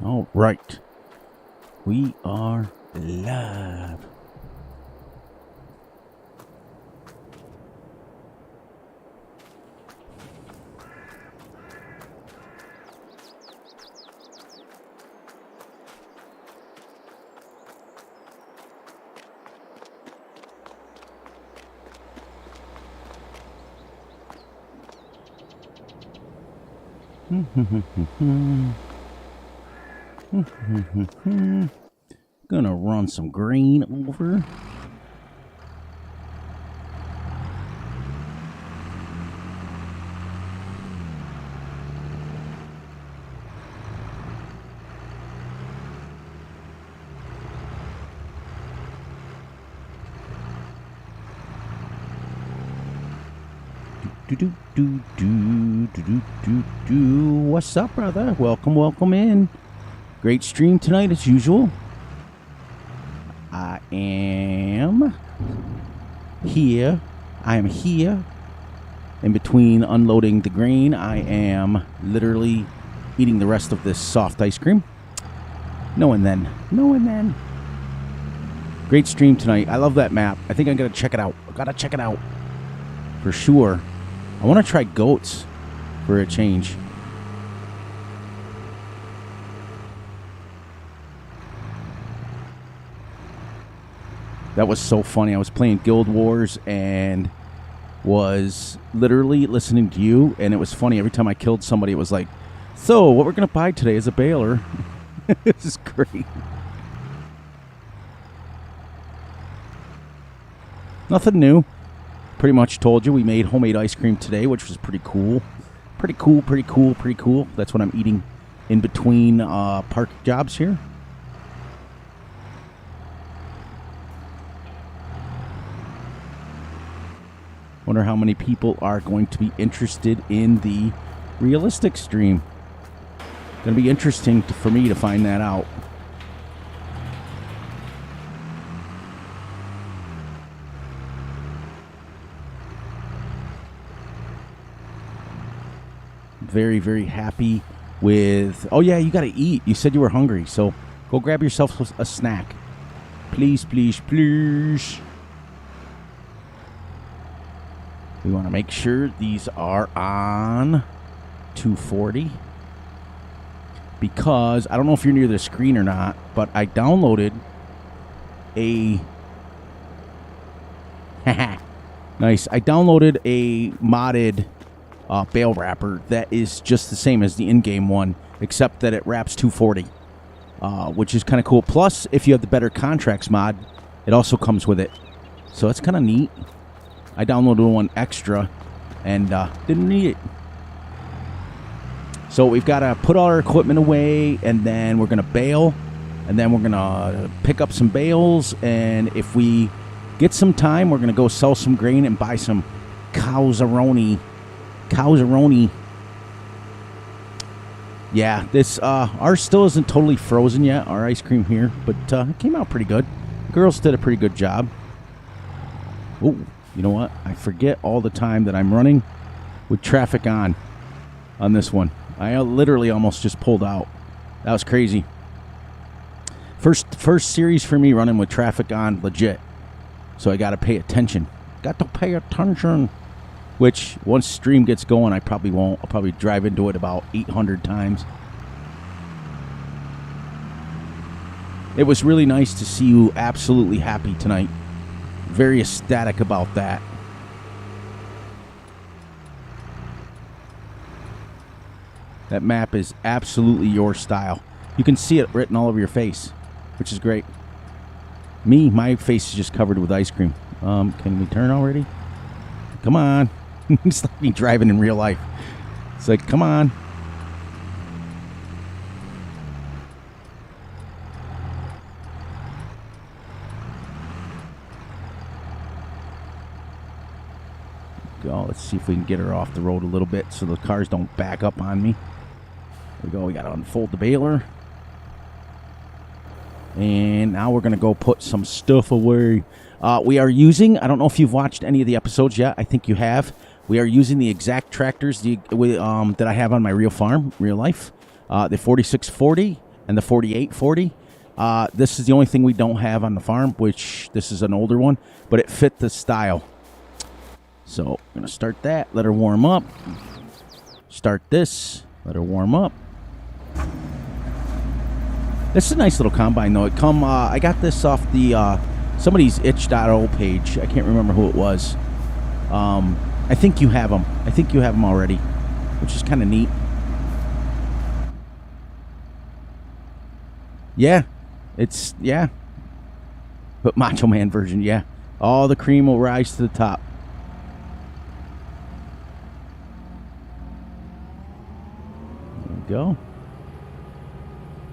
All right. We are live. Gonna run some grain over. What's up, brother? Welcome in. Great stream tonight as usual. I am here in between unloading the grain. I am literally eating the rest of this soft ice cream. No and then. Great stream tonight. I love that map. I think I'm gonna check it out. For sure. I want to try goats for a change. That was so funny. I was playing Guild Wars and was literally listening to you, and it was funny. Every time I killed somebody, it was like, so what we're going to buy today is a baler. This is great. Nothing new. Pretty much told you we made homemade ice cream today, which was pretty cool. Pretty cool. That's what I'm eating in between park jobs here. Wonder how many people are going to be interested in the realistic stream. Gonna be interesting for me to find that out. Very, very happy with... Oh, yeah, you got to eat. You said you were hungry, so go grab yourself a snack. Please. We want to make sure these are on 240. Because, I don't know if you're near the screen or not, but I downloaded a... Nice. I downloaded a modded... bale wrapper that is just the same as the in-game one, except that it wraps 240, which is kind of cool. Plus, if you have the better contracts mod, it also comes with it, so it's kind of neat. I downloaded one extra and didn't need it. So we've got to put all our equipment away, and then we're going to bale, and then we're going to pick up some bales, and if we get some time, we're going to go sell some grain and buy some Cowzeroni. Yeah, this ours still isn't totally frozen yet, our ice cream here, but it came out pretty good. The girls did a pretty good job. Oh, you know what? I forget all the time that I'm running with traffic on this one. I literally almost just pulled out. That was crazy. First series for me running with traffic on legit. So I got to pay attention. Which, once stream gets going, I probably won't. I'll probably drive into it about 800 times. It was really nice to see you absolutely happy tonight. Very ecstatic about that. That map is absolutely your style. You can see it written all over your face, which is great. My face is just covered with ice cream. Can we turn already? Come on. It's like me driving in real life. It's like, come on. Go. Let's see if we can get her off the road a little bit so the cars don't back up on me. There we go. We got to unfold the baler. And now we're going to go put some stuff away. We are using, I don't know if you've watched any of the episodes yet. I think you have. We are using the exact tractors that I have on my real farm, real life. The 4640 and the 4840. This is the only thing we don't have on the farm, which this is an older one, but it fit the style. So I'm going to start that, let her warm up. Start this, let her warm up. This is a nice little combine, though. I got this off the somebody's itch.io page. I can't remember who it was. I think you have them. I think you have them already, which is kind of neat. Yeah, but Macho Man version, yeah. All the cream will rise to the top. There we go.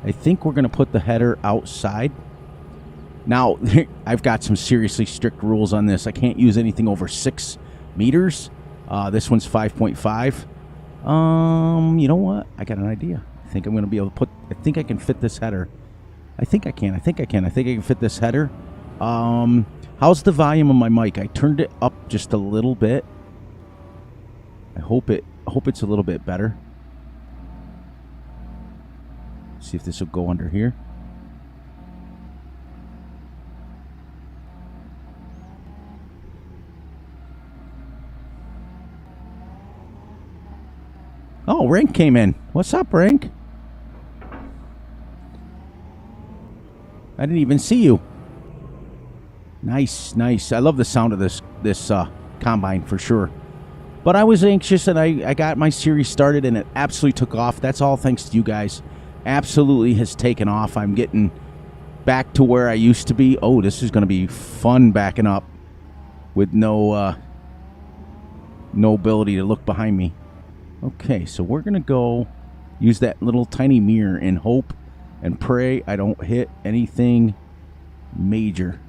I think we're going to put the header outside. Now, I've got some seriously strict rules on this. I can't use anything over 6 meters. This one's 5.5. You know what? I got an idea. I think I'm going to be able to I think I can fit this header. I think I can fit this header. How's the volume of my mic? I turned it up just a little bit. I hope it's a little bit better. See if this will go under here. Oh, Rank came in. What's up, Rank? I didn't even see you. Nice, nice. I love the sound of this combine for sure. But I was anxious, and I got my series started, and it absolutely took off. That's all thanks to you guys. Absolutely has taken off. I'm getting back to where I used to be. Oh, this is going to be fun backing up with no ability to look behind me. Okay, so we're going to go use that little tiny mirror and hope and pray I don't hit anything major.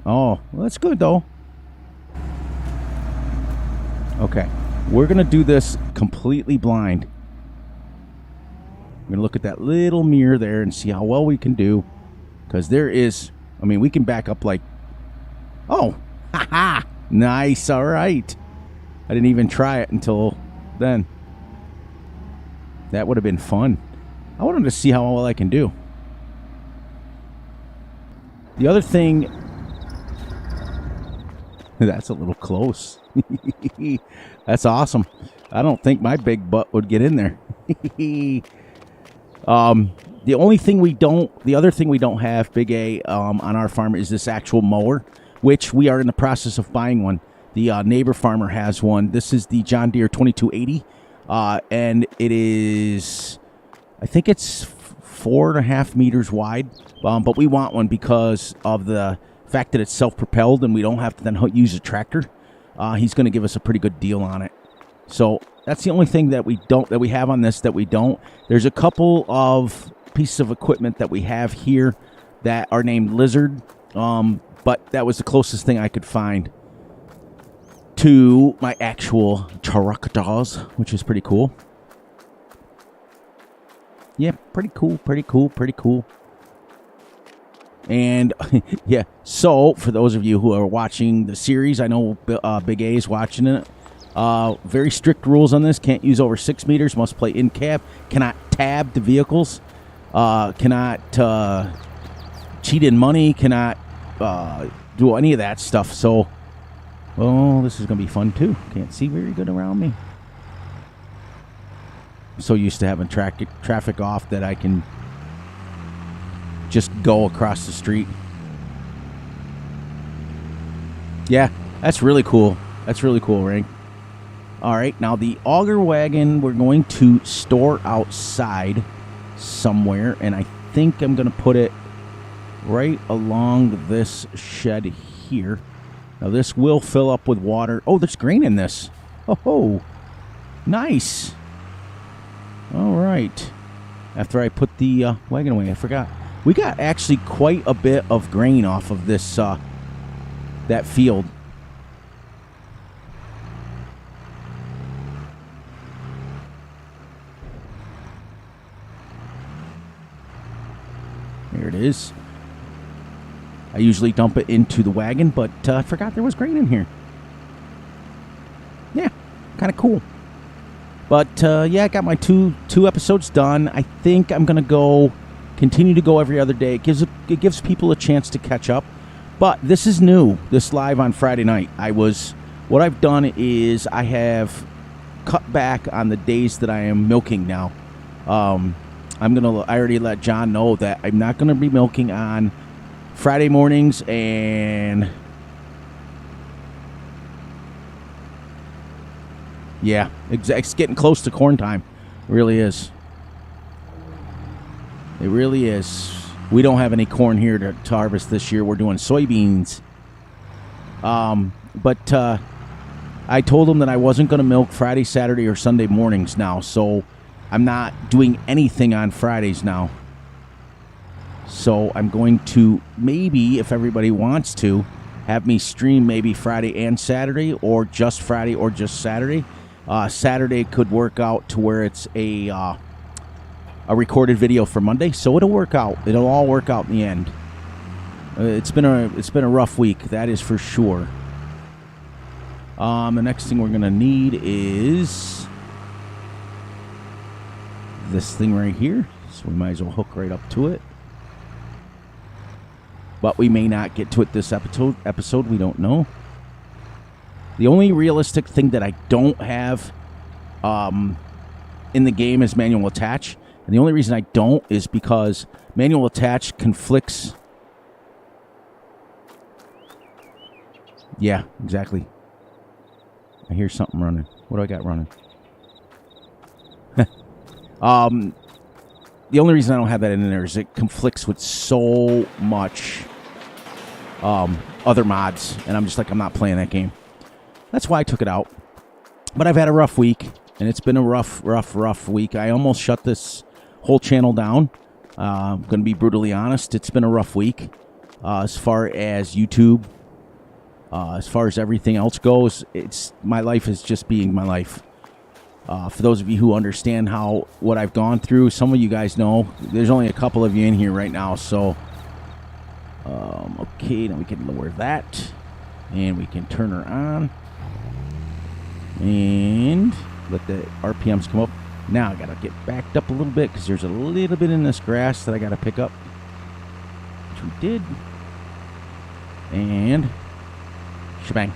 Oh, well, that's good, though. Okay, we're going to do this completely blind. We're going to look at that little mirror there and see how well we can do. Because there is, I mean, we can back up like, oh, haha, nice, all right. I didn't even try it until then. That would have been fun. I wanted to see how well I can do. The other thing... That's a little close. That's awesome. I don't think my big butt would get in there. The other thing we don't have, Big A, on our farm is this actual mower, which we are in the process of buying one. The neighbor farmer has one. This is the John Deere 2280, and it is, I think it's 4.5 meters wide, but we want one because of the fact that it's self-propelled and we don't have to then use a tractor. He's going to give us a pretty good deal on it. So that's the only thing that we have on this that we don't. There's a couple of pieces of equipment that we have here that are named Lizard, but that was the closest thing I could find to my actual tractors, which is pretty cool. Yeah, pretty cool. And, yeah, so for those of you who are watching the series, I know Big A is watching it. Very strict rules on this. Can't use over 6 meters. Must play in cab. Cannot tab the vehicles. Cannot cheat in money. Cannot do any of that stuff. So, oh, this is going to be fun, too. Can't see very good around me. I'm so used to having traffic off that I can just go across the street. Yeah, that's really cool. That's really cool, Rank. All right, now the auger wagon we're going to store outside somewhere, and I think I'm going to put it right along this shed here. Now this will fill up with water. Oh, there's grain in this. Oh, nice. All right. After I put the wagon away, I forgot. We got actually quite a bit of grain off of this that field. There it is. I usually dump it into the wagon, but I forgot there was grain in here. Yeah, kind of cool. But yeah, I got my two episodes done. I think I'm gonna continue to go every other day. It gives people a chance to catch up. But this is new. This live on Friday night. What I've done is I have cut back on the days that I am milking now. I already let John know that I'm not gonna be milking on Friday mornings, and yeah, it's getting close to corn time. It really is. It really is. We don't have any corn here to harvest this year. We're doing soybeans. But I told him that I wasn't going to milk Friday, Saturday, or Sunday mornings now. So I'm not doing anything on Fridays now. So I'm going to, maybe, if everybody wants to, have me stream maybe Friday and Saturday, or just Friday or just Saturday. Saturday could work out to where it's a recorded video for Monday, so it'll work out. It'll all work out in the end. It's been a rough week, that is for sure. The next thing we're gonna need is this thing right here, so we might as well hook right up to it. But we may not get to it this episode. We don't know. The only realistic thing that I don't have in the game is manual attach. And the only reason I don't is because manual attach conflicts. Yeah, exactly. I hear something running. What do I got running? The only reason I don't have that in there is it conflicts with so much other mods, and I'm just like, I'm not playing that game. That's why I took it out. But I've had a rough week, and it's been a rough week. I almost shut this whole channel down. I'm going to be brutally honest. It's been a rough week as far as YouTube, as far as everything else goes. My life is just being my life. For those of you who understand what I've gone through, some of you guys know. There's only a couple of you in here right now, so okay, now we can lower that, and we can turn her on, and let the RPMs come up. Now I gotta get backed up a little bit because there's a little bit in this grass that I gotta pick up, which we did, and shebang.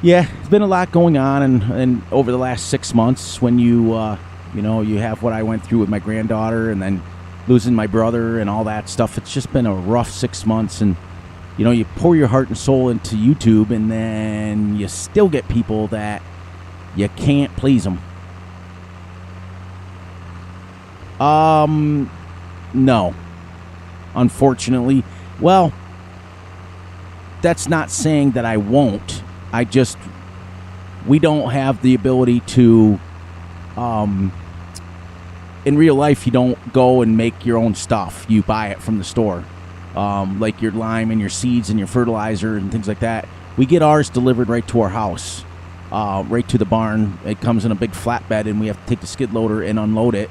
Yeah, it's been a lot going on, and over the last 6 months, when you have what I went through with my granddaughter, and then losing my brother and all that stuff. It's just been a rough 6 months, and you pour your heart and soul into YouTube, and then you still get people that you can't please them. No, unfortunately. Well, that's not saying that I won't. We don't have the ability to, in real life, you don't go and make your own stuff. You buy it from the store, like your lime and your seeds and your fertilizer and things like that. We get ours delivered right to our house, right to the barn. It comes in a big flatbed, and we have to take the skid loader and unload it,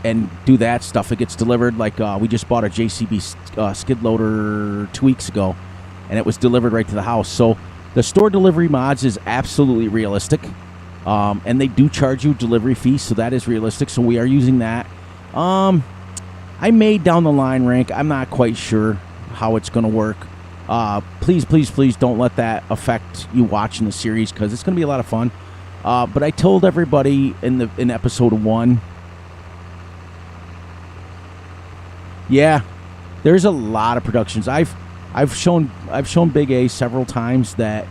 and do that stuff. It gets delivered, like we just bought a JCB skid loader 2 weeks ago, and it was delivered right to the house. So the store delivery mods is absolutely realistic, and they do charge you delivery fees, so that is realistic. So we are using that. I may down the line rank. I'm not quite sure how it's going to work. Please don't let that affect you watching the series, because it's going to be a lot of fun. But I told everybody in episode 1, yeah, there's a lot of productions. I've shown Big A several times that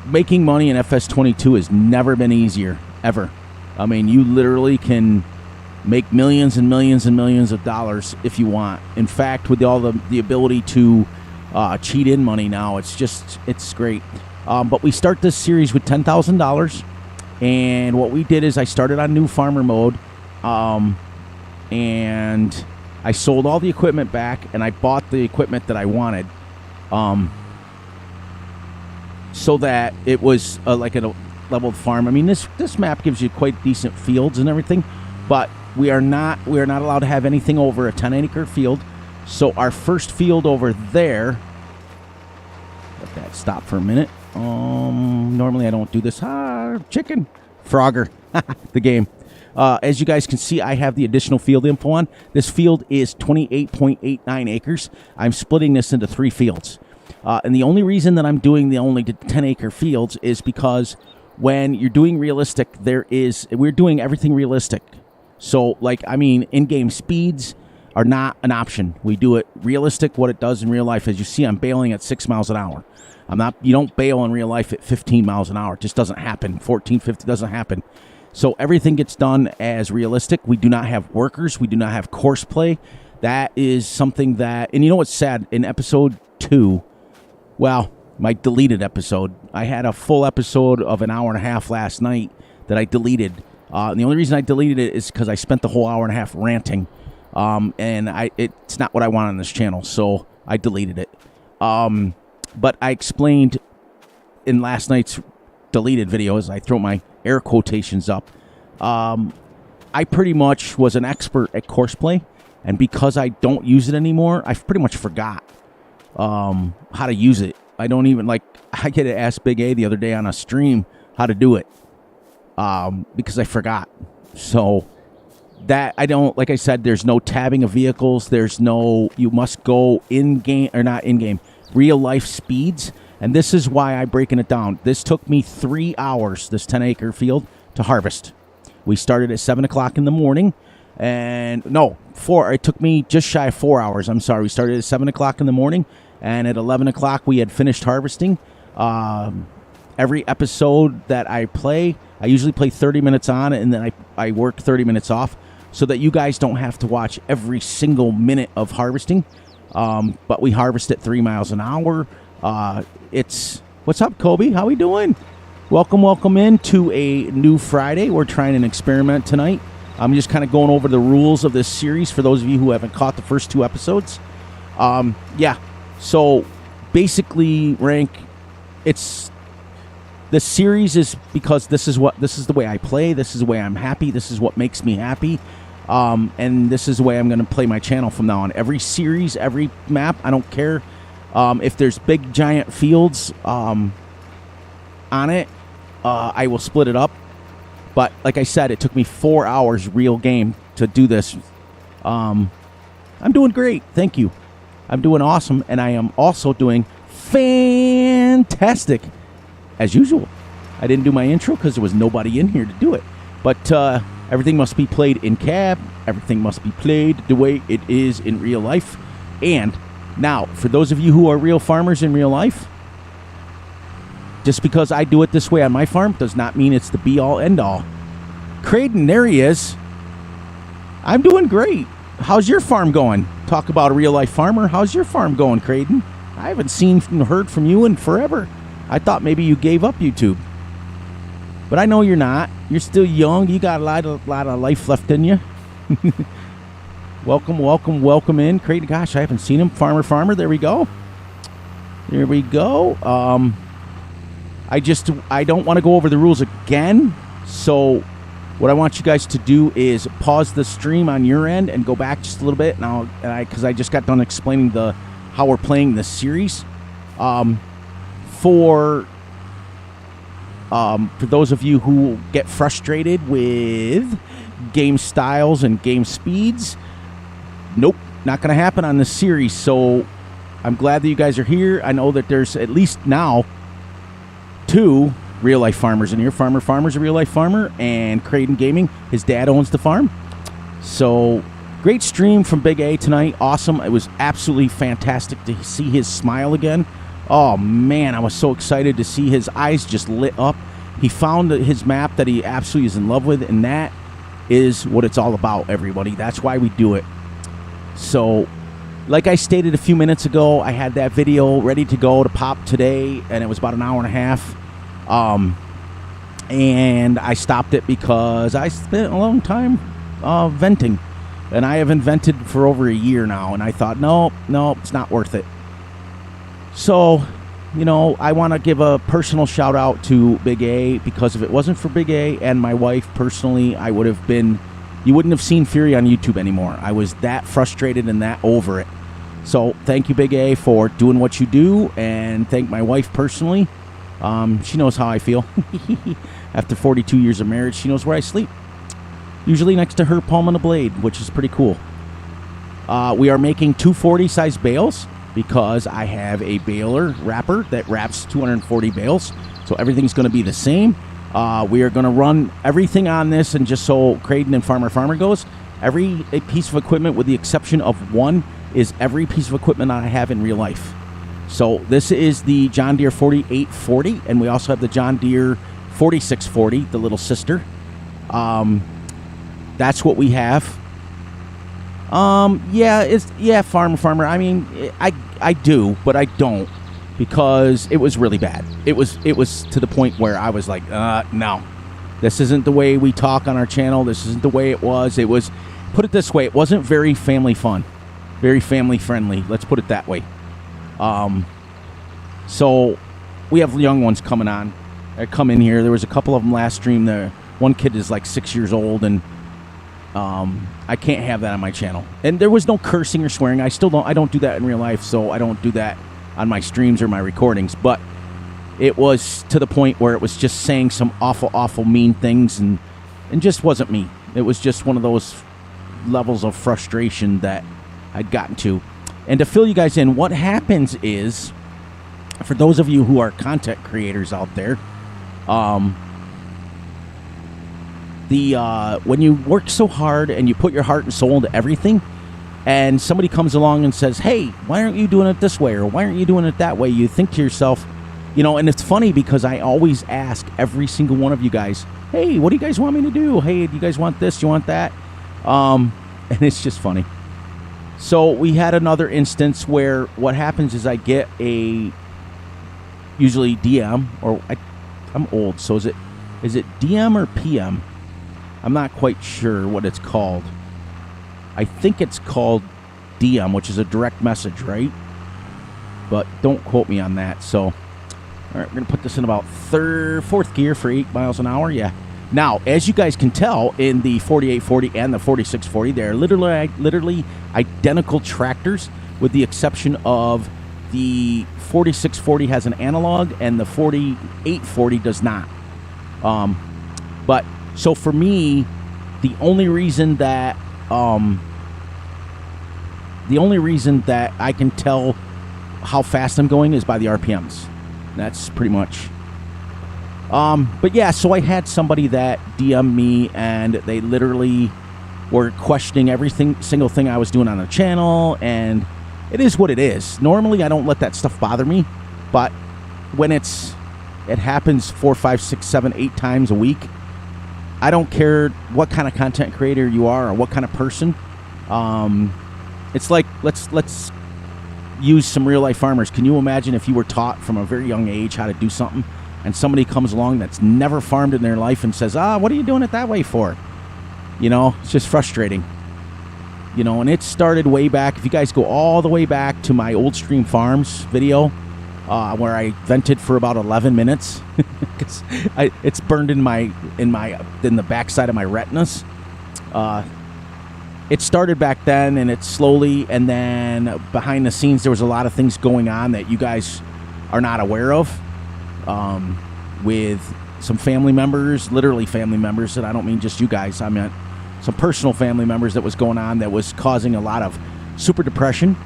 making money in Fs22 has never been easier, ever. I mean, you literally can make millions and millions and millions of dollars if you want. In fact, with all the ability to cheat in money now, it's great. But we start this series with $10,000, and what we did is I started on new farmer mode, and I sold all the equipment back, and I bought the equipment that I wanted, so that it was like a leveled farm. I mean, this map gives you quite decent fields and everything, but we are not allowed to have anything over a 10-acre field. So our first field over there that stop for a minute. Normally I don't do this. Chicken. Frogger. The game. As you guys can see, I have the additional field info on. This field is 28.89 acres. I'm splitting this into 3 fields. And the only reason that I'm doing the only 10-acre fields is because when you're doing realistic, we're doing everything realistic. So, in-game speeds are not an option. We do it realistic, what it does in real life. As you see, I'm bailing at 6 miles an hour. You don't bail in real life at 15 miles an hour. It just doesn't happen. 14, 15 doesn't happen. So everything gets done as realistic. We do not have workers. We do not have course play. That is something that, and you know what's sad? In episode 2, well, my deleted episode, I had a full episode of an hour and a half last night that I deleted. And the only reason I deleted it is because I spent the whole hour and a half ranting. And it's not what I want on this channel, so I deleted it. But I explained in last night's deleted video, as I throw my air quotations up, I pretty much was an expert at course play, and because I don't use it anymore, I pretty much forgot how to use it. I don't even, I get to ask Big A the other day on a stream how to do it, because I forgot. So that I don't, like I said, there's no tabbing of vehicles. You must go in-game, or not in-game, real-life speeds. And this is why I'm breaking it down. This took me 3 hours, this 10-acre field, to harvest. We started at 7 o'clock in the morning. And, no, 4. It took me just shy of 4 hours. I'm sorry. We started at 7 o'clock in the morning. And at 11 o'clock, we had finished harvesting. Every episode that I play, I usually play 30 minutes on, and then I work 30 minutes off, so that you guys don't have to watch every single minute of harvesting. But we harvest at 3 miles an hour. What's up, Kobe? How we doing? Welcome into a new Friday. We're trying an experiment tonight. I'm just kind of going over the rules of this series for those of you who haven't caught the first 2 episodes. So basically, Rank, the series is because this is the way I play. This is the way I'm happy. This is what makes me happy. And this is the way I'm going to play my channel from now on. Every series, every map, I don't care. If there's big giant fields on it, I will split it up. But like I said, it took me 4 hours real game to do this. I'm doing great. Thank you. I'm doing awesome. And I am also doing fantastic as usual. I didn't do my intro because there was nobody in here to do it. But everything must be played in cab. Everything must be played the way it is in real life. And now, for those of you who are real farmers in real life, just because I do it this way on my farm does not mean it's the be-all, end-all. Creighton, there he is. I'm doing great. How's your farm going? Talk about a real-life farmer. How's your farm going, Creighton? I haven't seen and heard from you in forever. I thought maybe you gave up YouTube. But I know you're not. You're still young. You got a lot of life left in you. Welcome in. Creighton, gosh, I haven't seen him. Farmer. There we go. I don't want to go over the rules again. So what I want you guys to do is pause the stream on your end and go back just a little bit. Now, because I just got done explaining how we're playing this series. For those of you who get frustrated with game styles and game speeds, nope, not going to happen on this series. So I'm glad that you guys are here. I know that there's at least now 2 real-life farmers in here. Farmer's a real-life farmer, and Creighton Gaming, his dad owns the farm. So great stream from Big A tonight. Awesome. It was absolutely fantastic to see his smile again. Oh, man, I was so excited to see his eyes just lit up. He found his map that he absolutely is in love with, and that is what it's all about, everybody. That's why we do it. So, like I stated a few minutes ago, I had that video ready to go to pop today, and it was about an hour and a half. And I stopped it because I spent a long time venting. And I haven't vented for over a year now, and I thought, no, it's not worth it. So, I want to give a personal shout out to Big A, because if it wasn't for Big A and my wife personally, you wouldn't have seen Fury on YouTube anymore. I was that frustrated and that over it. So thank you, Big A, for doing what you do, and thank my wife personally. She knows how I feel. After 42 years of marriage, she knows where I sleep. Usually next to her palm on a blade, which is pretty cool. We are making 240 size bales because I have a baler wrapper that wraps 240 bales. So everything's going to be the same. We are going to run everything on this, and just so Creighton and Farmer goes, every piece of equipment with the exception of one is every piece of equipment I have in real life. So this is the John Deere 4840, and we also have the John Deere 4640, the little sister. That's what we have. Farmer. I mean, I do, but I don't, because it was really bad. It was to the point where I was like, no, this isn't the way we talk on our channel. This isn't the way it was. It was, put it this way, it wasn't very family fun, very family friendly. Let's put it that way. So we have young ones coming on. They come in here. There was a couple of them last stream. The one kid is like 6 years old, and I can't have that on my channel. And there was no cursing or swearing. I don't do that in real life, so I don't do that on my streams or my recordings. But it was to the point where it was just saying some awful mean things, and just wasn't me. It was just one of those levels of frustration that I'd gotten to. And to fill you guys in, what happens is, for those of you who are content creators out there, when you work so hard and you put your heart and soul into everything, and somebody comes along and says, hey, why aren't you doing it this way, or why aren't you doing it that way, you think to yourself, and it's funny because I always ask every single one of you guys, hey, what do you guys want me to do? Hey, do you guys want this? Do you want that? And it's just funny. So we had another instance where what happens is I get usually DM, or I'm old, so is it DM or PM? I'm not quite sure what it's called. I think it's called DM, which is a direct message, right? But don't quote me on that. So, all right, we're going to put this in about fourth gear for 8 miles an hour. Yeah. Now, as you guys can tell, in the 4840 and the 4640, they're literally identical tractors, with the exception of the 4640 has an analog and the 4840 does not. But so for me, the only reason that I can tell how fast I'm going is by the RPMs. That's pretty much. But yeah, so I had somebody that DM'd me, and they literally were questioning every single thing I was doing on the channel, and it is what it is. Normally, I don't let that stuff bother me, but when it happens 4, 5, 6, 7, 8 times a week, I don't care what kind of content creator you are or what kind of person. It's like, let's use some real life farmers. Can you imagine if you were taught from a very young age how to do something, and somebody comes along that's never farmed in their life and says, what are you doing it that way for? It's just frustrating. And it started way back. If you guys go all the way back to my old Stream Farms video, where I vented for about 11 minutes, because it's burned in the backside of my retinas. It started back then, and it slowly, and then behind the scenes, there was a lot of things going on that you guys are not aware of, with some family members, literally family members, and I don't mean just you guys. I meant some personal family members that was going on that was causing a lot of super depression.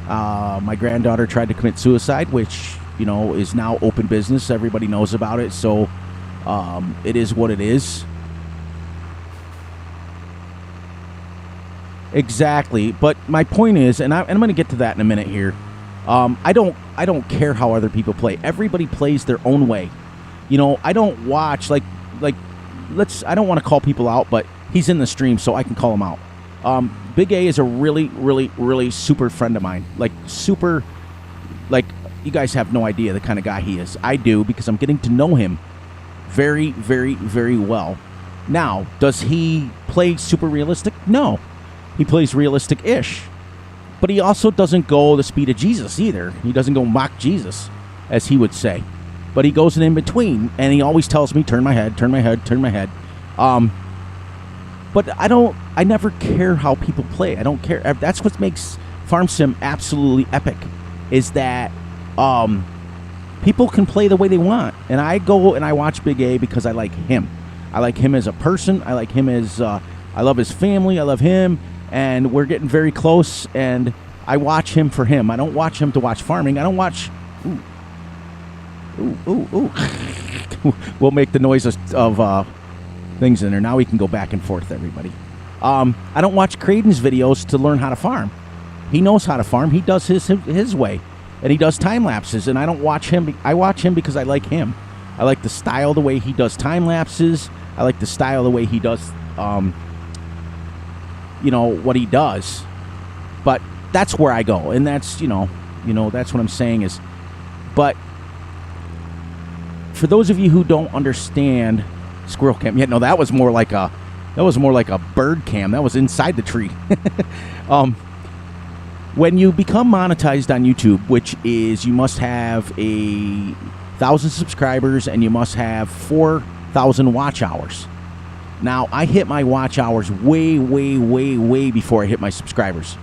My granddaughter tried to commit suicide, which, is now open business. Everybody knows about it. So it is what it is. Exactly. But my point is, and I'm going to get to that in a minute here. I don't care how other people play. Everybody plays their own way. I don't watch I don't want to call people out, but he's in the stream, so I can call him out. Big A is a really, really, really super friend of mine. Super, you guys have no idea the kind of guy he is. I do, because I'm getting to know him very, very, very well. Now, does he play super realistic? No. He plays realistic-ish. But he also doesn't go the speed of Jesus either. He doesn't go mock Jesus, as he would say. But he goes in between, and he always tells me, turn my head, turn my head, turn my head. But I never care how people play. I don't care. That's what makes Farm Sim absolutely epic is that people can play the way they want. And I go and I watch Big A because I like him. I like him as a person. I like him as, I love his family. I love him. And we're getting very close. And I watch him for him. I don't watch him to watch farming. I don't watch, we'll make the noise of things in there. Now we can go back and forth, everybody. I don't watch Creighton's videos to learn how to farm. He knows how to farm. He does his way. And he does time lapses. And I don't watch him. I watch him because I like him. I like the style, the way he does time lapses. I like the style, the way he does, what he does. But that's where I go. And that's, that's what I'm saying is, but for those of you who don't understand squirrel cam, no, that was more like a bird cam. That was inside the tree. When you become monetized on YouTube, which is you must have 1,000 subscribers and you must have 4,000 watch hours. Now, I hit my watch hours way, way, way, way before I hit my subscribers.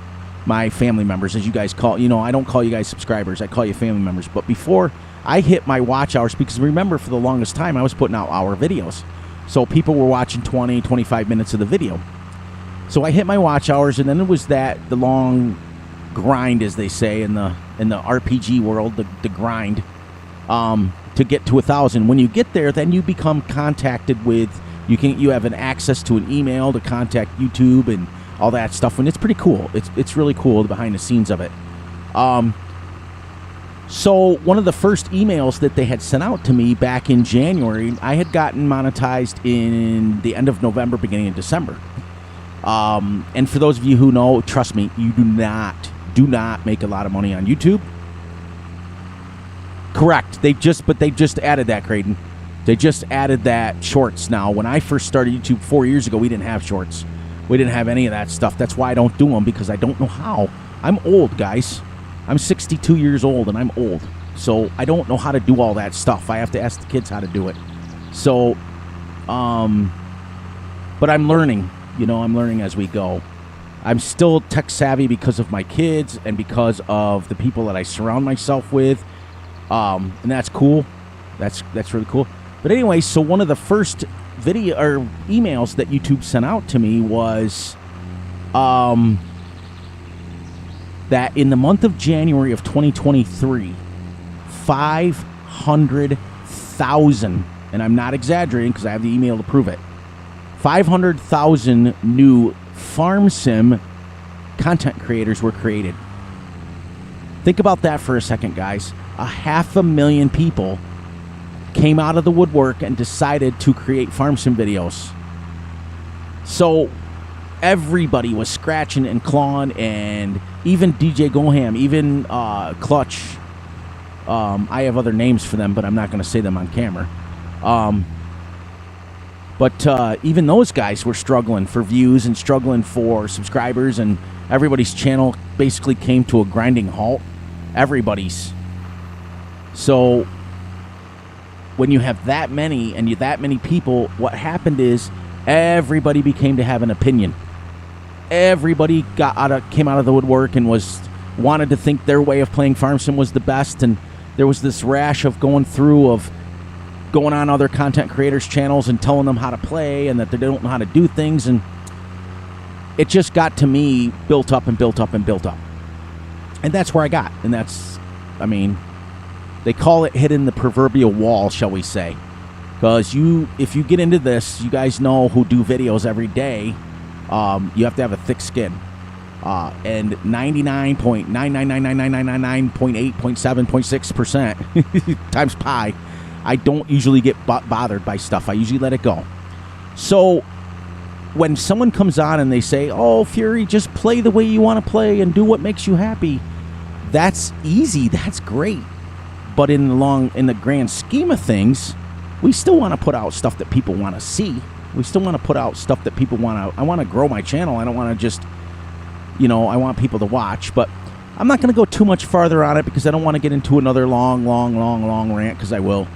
My family members, as you guys call, I don't call you guys subscribers. I call you family members. But before I hit my watch hours, because remember, for the longest time, I was putting out hour videos. So people were watching 20, 25 minutes of the video. So I hit my watch hours, and then it was the long grind, as they say in the RPG world, the grind to get to 1,000. When you get there, then you become contacted with, you have an access to an email to contact YouTube and all that stuff, and it's pretty cool. It's really cool, the behind the scenes of it. So one of the first emails that they had sent out to me back in January, I had gotten monetized in the end of November, beginning of December. And for those of you who know, trust me, you do not make a lot of money on YouTube. Correct. They just added that, Creighton. They just added that shorts now. When I first started YouTube 4 years ago, we didn't have shorts. We didn't have any of that stuff. That's why I don't do them, because I don't know how. I'm old, guys. I'm 62 years old, and I'm old. So I don't know how to do all that stuff. I have to ask the kids how to do it. So, but I'm learning. I'm learning as we go. I'm still tech savvy because of my kids and because of the people that I surround myself with. And that's cool. That's really cool. But anyway, so one of the first video or emails that YouTube sent out to me was that in the month of January of 2023, 500,000, and I'm not exaggerating because I have the email to prove it, 500,000 new Farm Sim content creators were created. Think about that for a second, guys. 500,000 people came out of the woodwork and decided to create Farm Sim videos. So everybody was scratching and clawing, and even DJ Goham, even Clutch. I have other names for them, but I'm not going to say them on camera. But even those guys were struggling for views and struggling for subscribers, and everybody's channel basically came to a grinding halt. Everybody's. So when you have that many and that many people, what happened is everybody became to have an opinion. Everybody came out of the woodwork and wanted to think their way of playing Farm Sim was the best, and there was this rash of going on other content creators' channels and telling them how to play and that they don't know how to do things, and it just got to me built up and built up and built up. And that's where I got. And they call it hitting the proverbial wall, shall we say. Because if you get into this, you guys know who do videos every day, you have to have a thick skin. And 99.9999999.8.7.6% times pi, I don't usually get bothered by stuff. I usually let it go. So when someone comes on and they say, "Oh, Fury, just play the way you want to play and do what makes you happy," that's easy. That's great. But in the grand scheme of things, we still want to put out stuff that people want to see. We still want to put out stuff that people want to. I want to grow my channel. I don't want to just, I want people to watch. But I'm not going to go too much farther on it because I don't want to get into another long rant, because I will.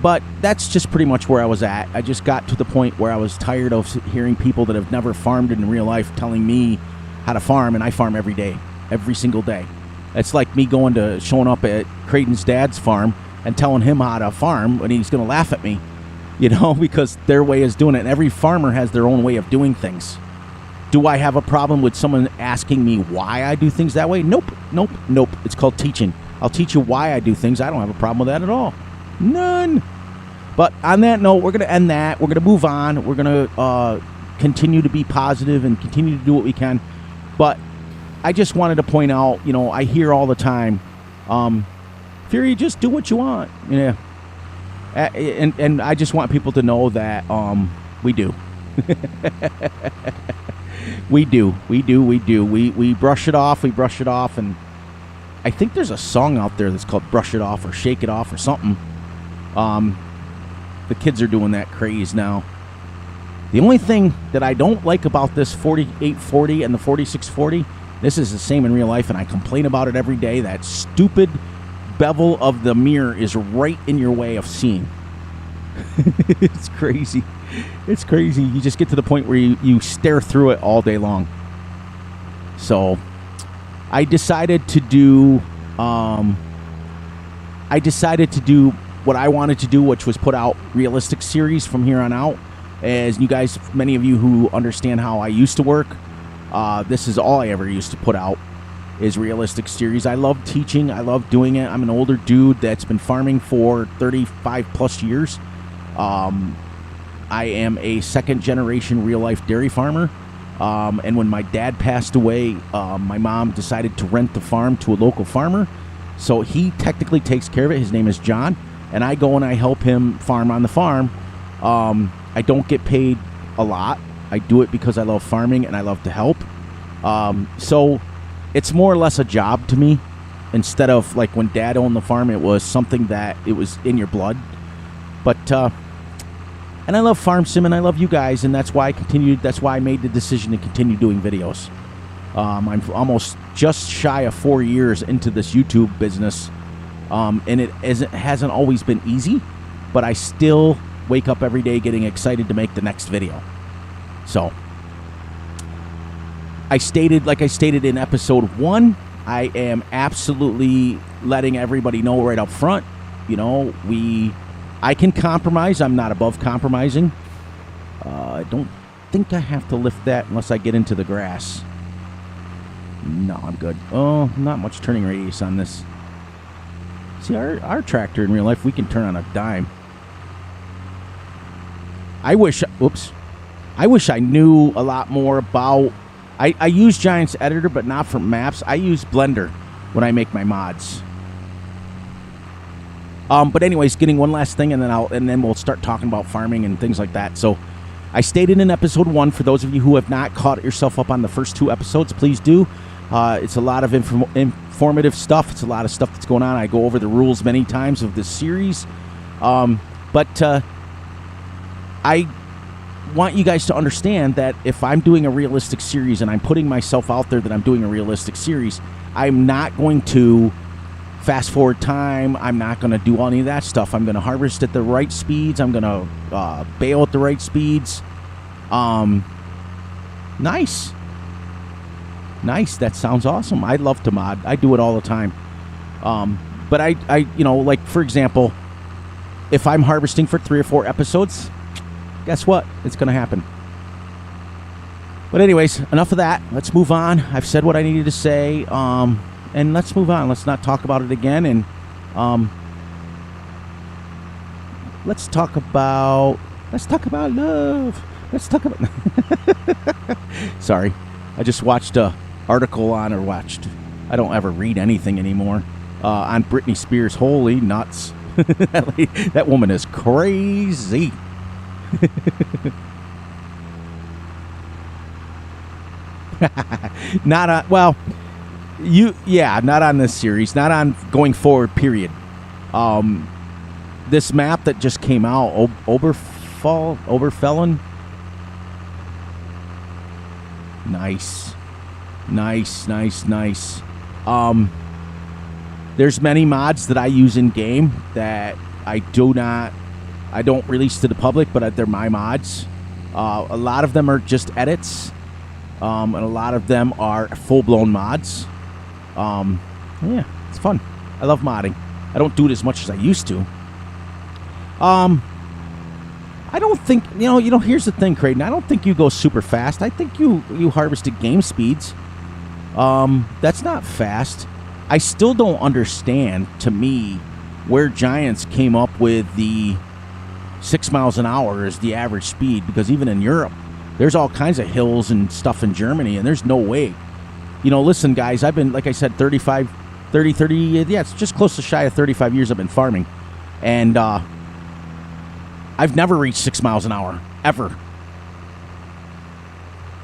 But that's just pretty much where I was at. I just got to the point where I was tired of hearing people that have never farmed in real life telling me how to farm, and I farm every day, every single day. It's like me showing up at Creighton's dad's farm and telling him how to farm, and he's going to laugh at me, because their way is doing it. And every farmer has their own way of doing things. Do I have a problem with someone asking me why I do things that way? Nope. It's called teaching. I'll teach you why I do things. I don't have a problem with that at all. None. But on that note, we're going to end that. We're going to move on. We're going to continue to be positive and continue to do what we can. But I just wanted to point out, I hear all the time, Fury, just do what you want. Yeah. And I just want people to know that we do. We do. We brush it off. And I think there's a song out there that's called Brush It Off or Shake It Off or something. The kids are doing that craze now. The only thing that I don't like about this 4840 and the 4640, this is the same in real life, and I complain about it every day. That stupid bevel of the mirror is right in your way of seeing. It's crazy. It's crazy. You just get to the point where you stare through it all day long. So I decided to do what I wanted to do, which was put out realistic series from here on out. As you guys, many of you who understand how I used to work, this is all I ever used to put out is realistic series. I love teaching. I love doing it. I'm an older dude that's been farming for 35 plus years. I am a second generation real life dairy farmer. And when my dad passed away, my mom decided to rent the farm to a local farmer. So he technically takes care of it. His name is John. And I go and I help him farm on the farm. I don't get paid a lot. I do it because I love farming and I love to help. So it's more or less a job to me. Instead of like when Dad owned the farm, it was something that it was in your blood. But and I love Farm Sim and I love you guys, and that's why I made the decision to continue doing videos. I'm almost just shy of 4 years into this YouTube business. And it hasn't always been easy, but I still wake up every day getting excited to make the next video. So like I stated in episode 1, I am absolutely letting everybody know right up front, I can compromise. I'm not above compromising. I don't think I have to lift that unless I get into the grass. No, I'm good. Oh, not much turning radius on this. See, our tractor in real life, we can turn on a dime. I wish I knew a lot more about... I use Giant's Editor, but not for maps. I use Blender when I make my mods. But anyways, getting one last thing, and then we'll start talking about farming and things like that. So I stated in episode 1, for those of you who have not caught yourself up on the first 2 episodes, please do. It's a lot of informative stuff. It's a lot of stuff that's going on. I go over the rules many times of this series. But I want you guys to understand that if I'm doing a realistic series and I'm putting myself out there that I'm doing a realistic series, I'm not going to fast forward time. I'm not going to do any of that stuff. I'm going to harvest at the right speeds. I'm going to bale at the right speeds. Nice. That sounds awesome. I love to mod. I do it all the time. But I like, for example, if I'm harvesting for 3 or 4 episodes, guess what? It's going to happen. But anyways, enough of that. Let's move on. I've said what I needed to say. And let's move on. Let's not talk about it again. And let's talk about love. Let's talk about... Sorry. I just watched a article I don't ever read anything anymore, on Britney Spears. Holy nuts. That woman is crazy. Not on this series, not on going forward, period. This map that just came out, Oberfellen. Nice. There's many mods that I use in game that I don't release to the public, but they're my mods. A lot of them are just edits. And a lot of them are full-blown mods. Yeah, it's fun. I love modding. I don't do it as much as I used to. I don't think, here's the thing, Creighton. I don't think you go super fast. I think you harvest at game speeds. That's not fast. I still don't understand, to me, where Giants came up with the 6 miles an hour as the average speed, because even in Europe, there's all kinds of hills and stuff in Germany, and there's no way. Listen, guys, I've been, like I said, 30, it's just close to shy of 35 years I've been farming. And I've never reached 6 miles an hour, ever.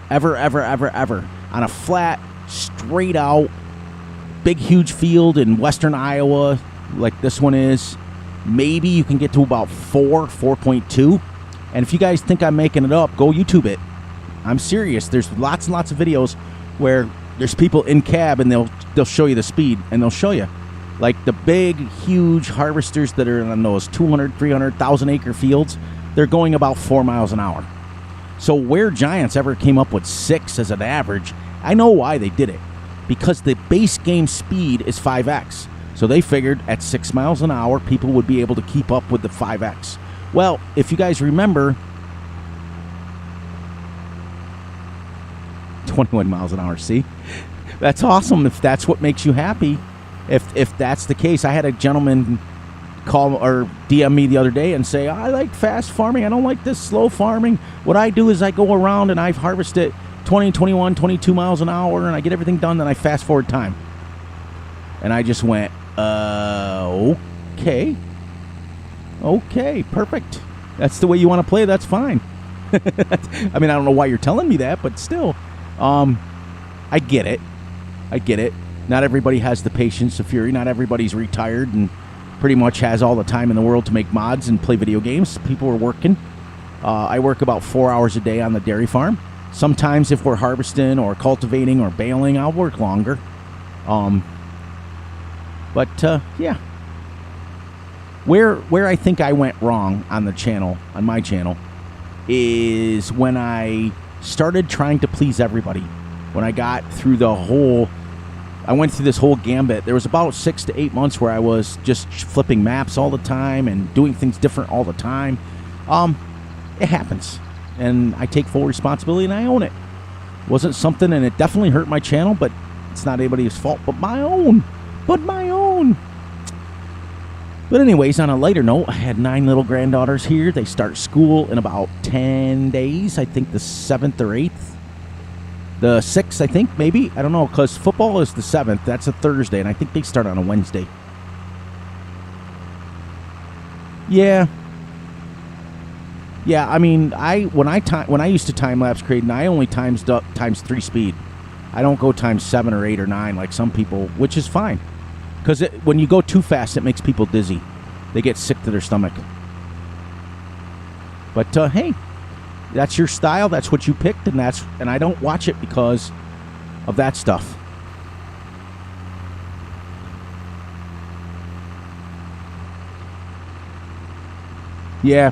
Ever, ever, ever, ever. On a flat, straight out, big, huge field in western Iowa, like this one is, maybe you can get to about 4.2. And if you guys think I'm making it up, go YouTube it. I'm serious. There's lots and lots of videos where there's people in cab and they'll show you the speed, and they'll show you. Like the big, huge harvesters that are on those 200, 300, 1,000-acre fields, they're going about 4 miles an hour. So where Giants ever came up with 6 as an average, I know why they did it. Because the base game speed is 5x. So they figured at 6 miles an hour, people would be able to keep up with the 5x. Well, if you guys remember, 21 miles an hour, see? That's awesome if that's what makes you happy. If that's the case, I had a gentleman call or DM me the other day and say, I like fast farming. I don't like this slow farming. What I do is I go around and I harvest it 20, 21, 22 miles an hour, and I get everything done, then I fast forward time. And I just went, okay. Okay, perfect. That's the way you want to play, that's fine. I mean, I don't know why you're telling me that, but still. I get it. Not everybody has the patience, the fury. Not everybody's retired and pretty much has all the time in the world to make mods and play video games. People are working. I work about 4 hours a day on the dairy farm. Sometimes if we're harvesting or cultivating or baling, I'll work longer. Yeah. Where I think I went wrong on the channel, on my channel, is when I started trying to please everybody. When I got through I went through this whole gambit. There was about 6 to 8 months where I was just flipping maps all the time and doing things different all the time. It happens. And I take full responsibility and I own it. Wasn't something, and it definitely hurt my channel, but it's not anybody's fault but my own. But anyways, on a lighter note, I had 9 little granddaughters here. They start school in about 10 days. I think the 7th or 8th. The 6th, I think, maybe. I don't know, because football is the 7th. That's a Thursday, and I think they start on a Wednesday. Yeah. Yeah, I mean, when I used to time-lapse Creighton, I only times 3 speed. I don't go times 7 or 8 or 9 like some people, which is fine. Because when you go too fast, it makes people dizzy. They get sick to their stomach. But, hey, that's your style. That's what you picked, and I don't watch it because of that stuff. Yeah.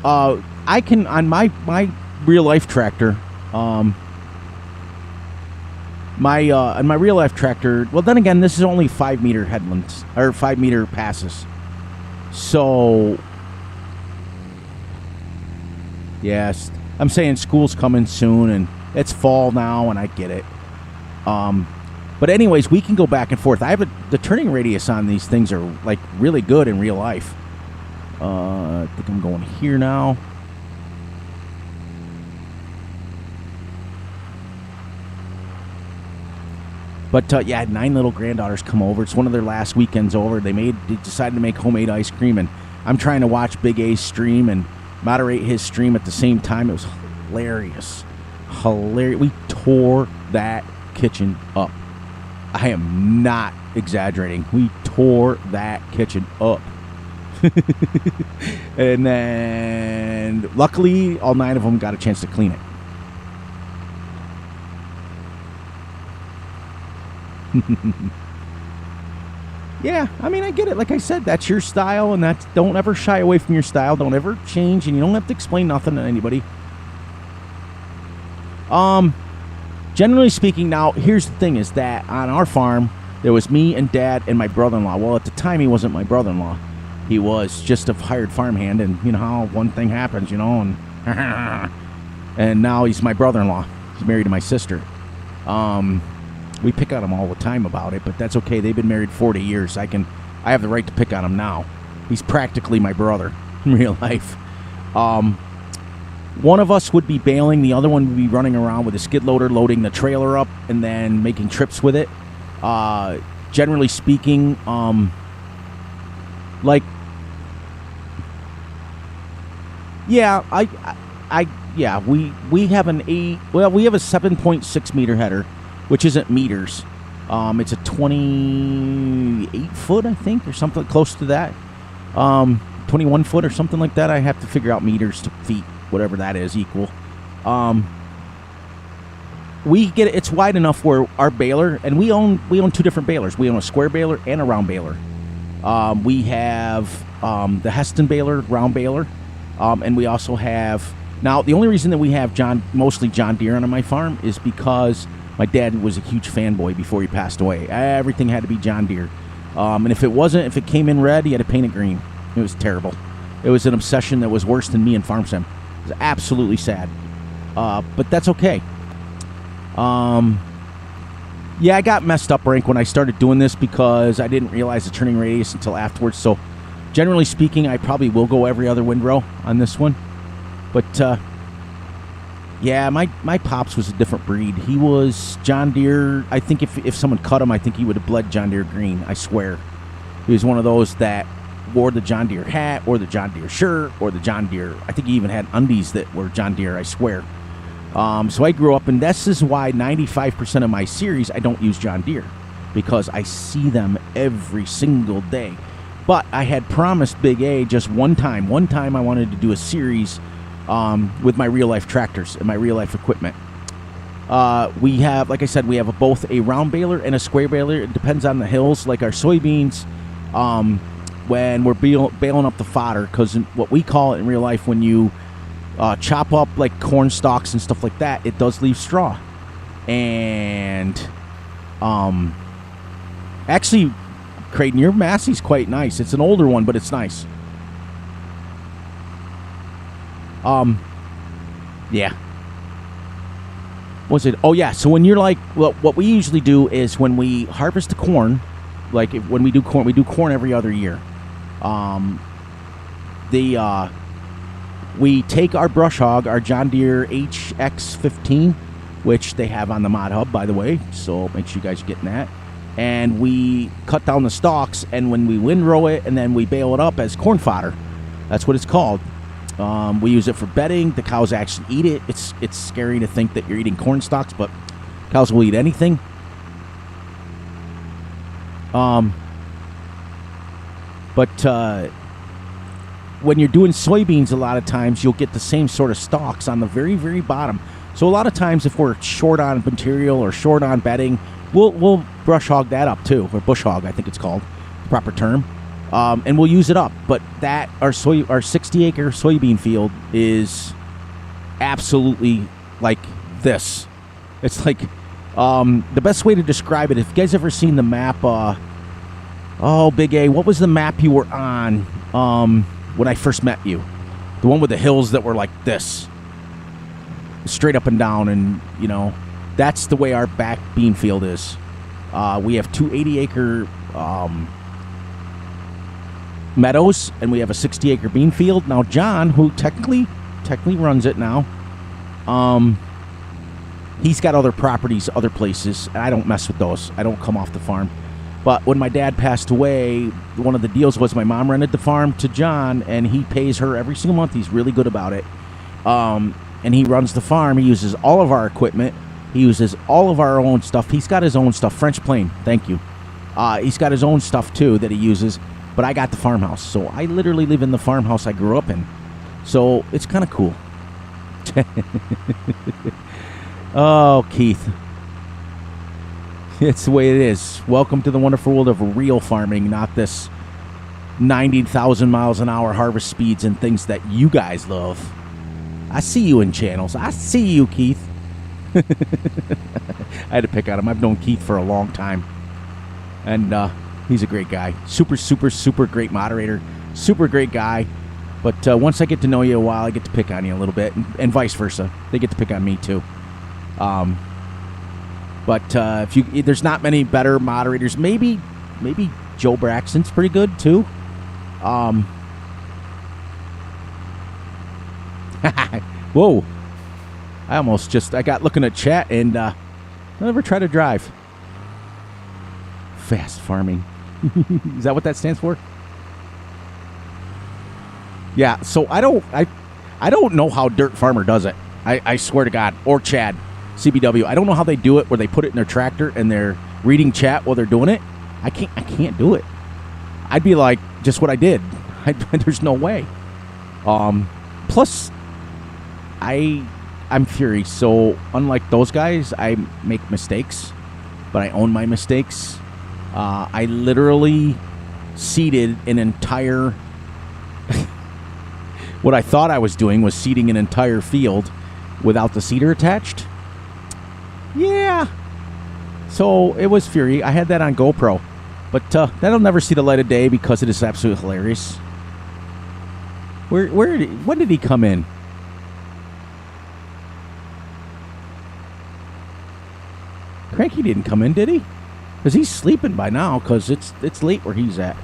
I can, on my real-life tractor, on my real life tractor, well, then again, this is only 5 meter headlands or 5 meter passes. So, yes, I'm saying school's coming soon and it's fall now, and I get it. But anyways, we can go back and forth. The turning radius on these things are like really good in real life. I think I'm going here now. But yeah, I had 9 little granddaughters come over. It's one of their last weekends over. They decided to make homemade ice cream, and I'm trying to watch Big A's stream and moderate his stream at the same time. It was hilarious. We tore that kitchen up. I am not exaggerating. We tore that kitchen up. And then, luckily, all 9 of them got a chance to clean it. Yeah, I mean, I get it. Like I said, that's your style, and don't ever shy away from your style. Don't ever change, and you don't have to explain nothing to anybody. Generally speaking, now, here's the thing, is that on our farm, there was me and Dad and my brother-in-law. Well, at the time, he wasn't my brother-in-law. He was just a hired farmhand, and you know how one thing happens, you know, and and now he's my brother-in-law. He's married to my sister. We pick on him all the time about it, but that's okay. They've been married 40 years. I have the right to pick on him now. He's practically my brother in real life. One of us would be baling, the other one would be running around with a skid loader, loading the trailer up, and then making trips with it. Generally speaking, like, yeah, we have we have a 7.6 meter header, which isn't meters. It's a 28 foot, I think, or something close to that. 21 foot or something like that. I have to figure out meters to feet, whatever that is, equal. We get it's wide enough where our baler, and we own 2 different balers. We own a square baler and a round baler. We have the Heston baler, round baler, and we also have, now the only reason that we have mostly John Deere on my farm is because my dad was a huge fanboy before he passed away. Everything had to be John Deere. And if it came in red, he had to paint it green. It was terrible. It was an obsession that was worse than me and Farm Sim. It was absolutely sad. But that's okay. Yeah, I got messed up, Rank, when I started doing this because I didn't realize the turning radius until afterwards. So, generally speaking, I probably will go every other windrow on this one. But, yeah, my pops was a different breed. He was John Deere. I think if someone cut him, I think he would have bled John Deere green. I swear. He was one of those that wore the John Deere hat or the John Deere shirt or the John Deere. I think he even had undies that were John Deere, I swear. So I grew up, and this is why 95% of my series I don't use John Deere, because I see them every single day. But I had promised Big A just one time. One time I wanted to do a series with my real-life tractors and my real-life equipment. We have, like I said, we have both a round baler and a square baler. It depends on the hills, like our soybeans, when we're baling up the fodder, because what we call it in real life, when you chop up like corn stalks and stuff like that, it does leave straw. And actually, Creighton, your Massey's quite nice. It's an older one, but it's nice. Yeah. What's it? Oh, yeah. So when you're like, well, what we usually do is when we harvest the corn, like when we do corn every other year. We take our brush hog, our John Deere HX15, which they have on the Mod Hub, by the way, so make sure you guys are getting that. And we cut down the stalks, and when we windrow it, and then we bale it up as corn fodder. That's what it's called. We use it for bedding. The cows actually eat it. It's scary to think that you're eating corn stalks, but cows will eat anything. When you're doing soybeans, a lot of times you'll get the same sort of stalks on the very, very bottom. So a lot of times if we're short on material or short on bedding, we'll brush hog that up too, or bush hog, I think it's called, the proper term. And we'll use it up. But that our 60-acre soybean field is absolutely like this. It's like the best way to describe it, if you guys ever seen the map, Big A, what was the map you were on when I first met you? The one with the hills that were like this, straight up and down, and you know, that's the way our back bean field is. We have 2 80-acre meadows, and we have a 60-acre bean field. Now John, who technically runs it now, he's got other properties, other places, and I don't mess with those. I don't come off the farm. But when my dad passed away, one of the deals was my mom rented the farm to John, and he pays her every single month. He's really good about it. And he runs the farm. He uses all of our equipment. He uses all of our own stuff. He's got his own stuff. French plane, thank you. He's got his own stuff, too, that he uses. But I got the farmhouse. So I literally live in the farmhouse I grew up in. So it's kind of cool. Oh, Keith. It's the way it is. Welcome to the wonderful world of real farming, not this 90,000 miles an hour harvest speeds and things that you guys love. I see you in channels. I see you, Keith. I had to pick on him. I've known Keith for a long time. And he's a great guy. Super, super, super great moderator. Super great guy. But once I get to know you a while, I get to pick on you a little bit. And vice versa. They get to pick on me, too. But there's not many better moderators. Maybe Joe Braxton's pretty good, too. Whoa. I got looking at chat and I never try to drive. Fast farming. Is that what that stands for? Yeah, so I don't know how Dirt Farmer does it. I swear to God. Or Chad, CBW. I don't know how they do it where they put it in their tractor and they're reading chat while they're doing it. I can't do it. I'd be like, just what I did. There's no way. Plus, I'm Fury, so unlike those guys, I make mistakes, but I own my mistakes. I literally seeded an entire... What I thought I was doing was seeding an entire field without the seeder attached. Yeah. So it was Fury. I had that on GoPro. But that'll never see the light of day because it is absolutely hilarious. When did he come in? Cranky didn't come in, did he? Because he's sleeping by now because it's late where he's at.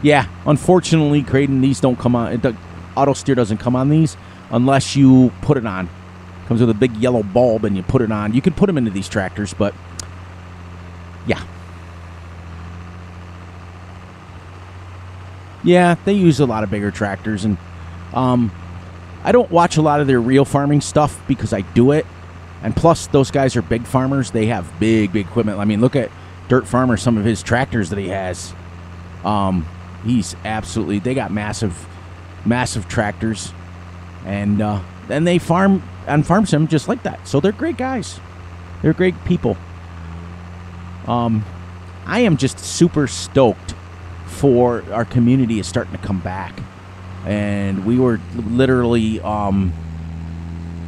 Yeah, unfortunately, Creighton, these don't come on. The auto steer doesn't come on these unless you put it on. It comes with a big yellow bulb and you put it on. You can put them into these tractors, but yeah. Yeah, they use a lot of bigger tractors, and I don't watch a lot of their real farming stuff because I do it. And plus, those guys are big farmers. They have big equipment. I mean, look at Dirt Farmer, some of his tractors that he has. He's absolutely... They got massive tractors. And then they farm on Farm Sim just like that. So they're great guys. They're great people. I am just super stoked for our community is starting to come back. And we were literally...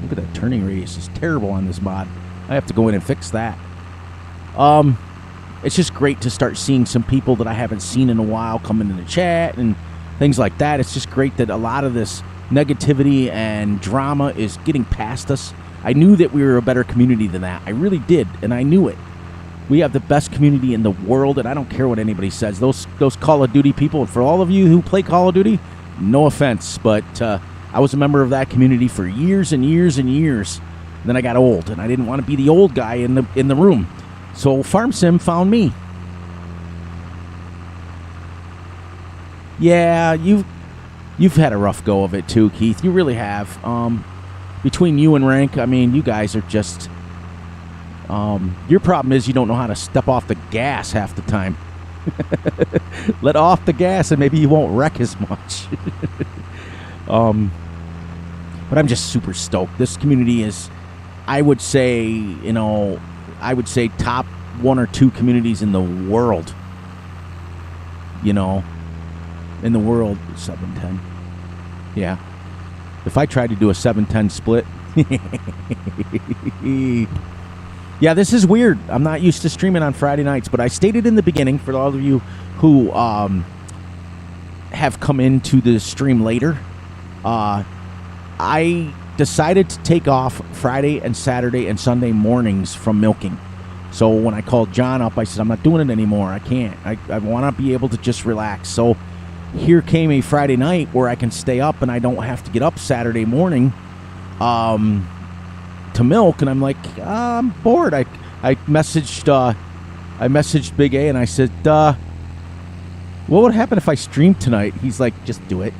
Look at that turning radius. It's terrible on this mod. I have to go in and fix that. It's just great to start seeing some people that I haven't seen in a while come into the chat and things like that. It's just great that a lot of this negativity and drama is getting past us. I knew that we were a better community than that. I really did, and I knew it. We have the best community in the world, and I don't care what anybody says. Those Call of Duty people, and for all of you who play Call of Duty, no offense, but... I was a member of that community for years and years and years. And then I got old, and I didn't want to be the old guy in the room. So Farm Sim found me. Yeah, you've had a rough go of it too, Keith. You really have. Between you and Rank, I mean, you guys are just... your problem is you don't know how to step off the gas half the time. Let off the gas, and maybe you won't wreck as much. But I'm just super stoked. This community is, I would say, top 1 or 2 communities in the world. In the world, 710. Yeah. If I tried to do a 710 split. Yeah, this is weird. I'm not used to streaming on Friday nights, but I stated in the beginning, for all of you who have come into the stream later, I decided to take off Friday and Saturday and Sunday mornings from milking. So when I called John up, I said, I'm not doing it anymore. I can't. I want to be able to just relax. So here came a Friday night where I can stay up and I don't have to get up Saturday morning to milk. And I'm like, I'm bored. I messaged Big A and I said, what would happen if I streamed tonight? He's like, just do it.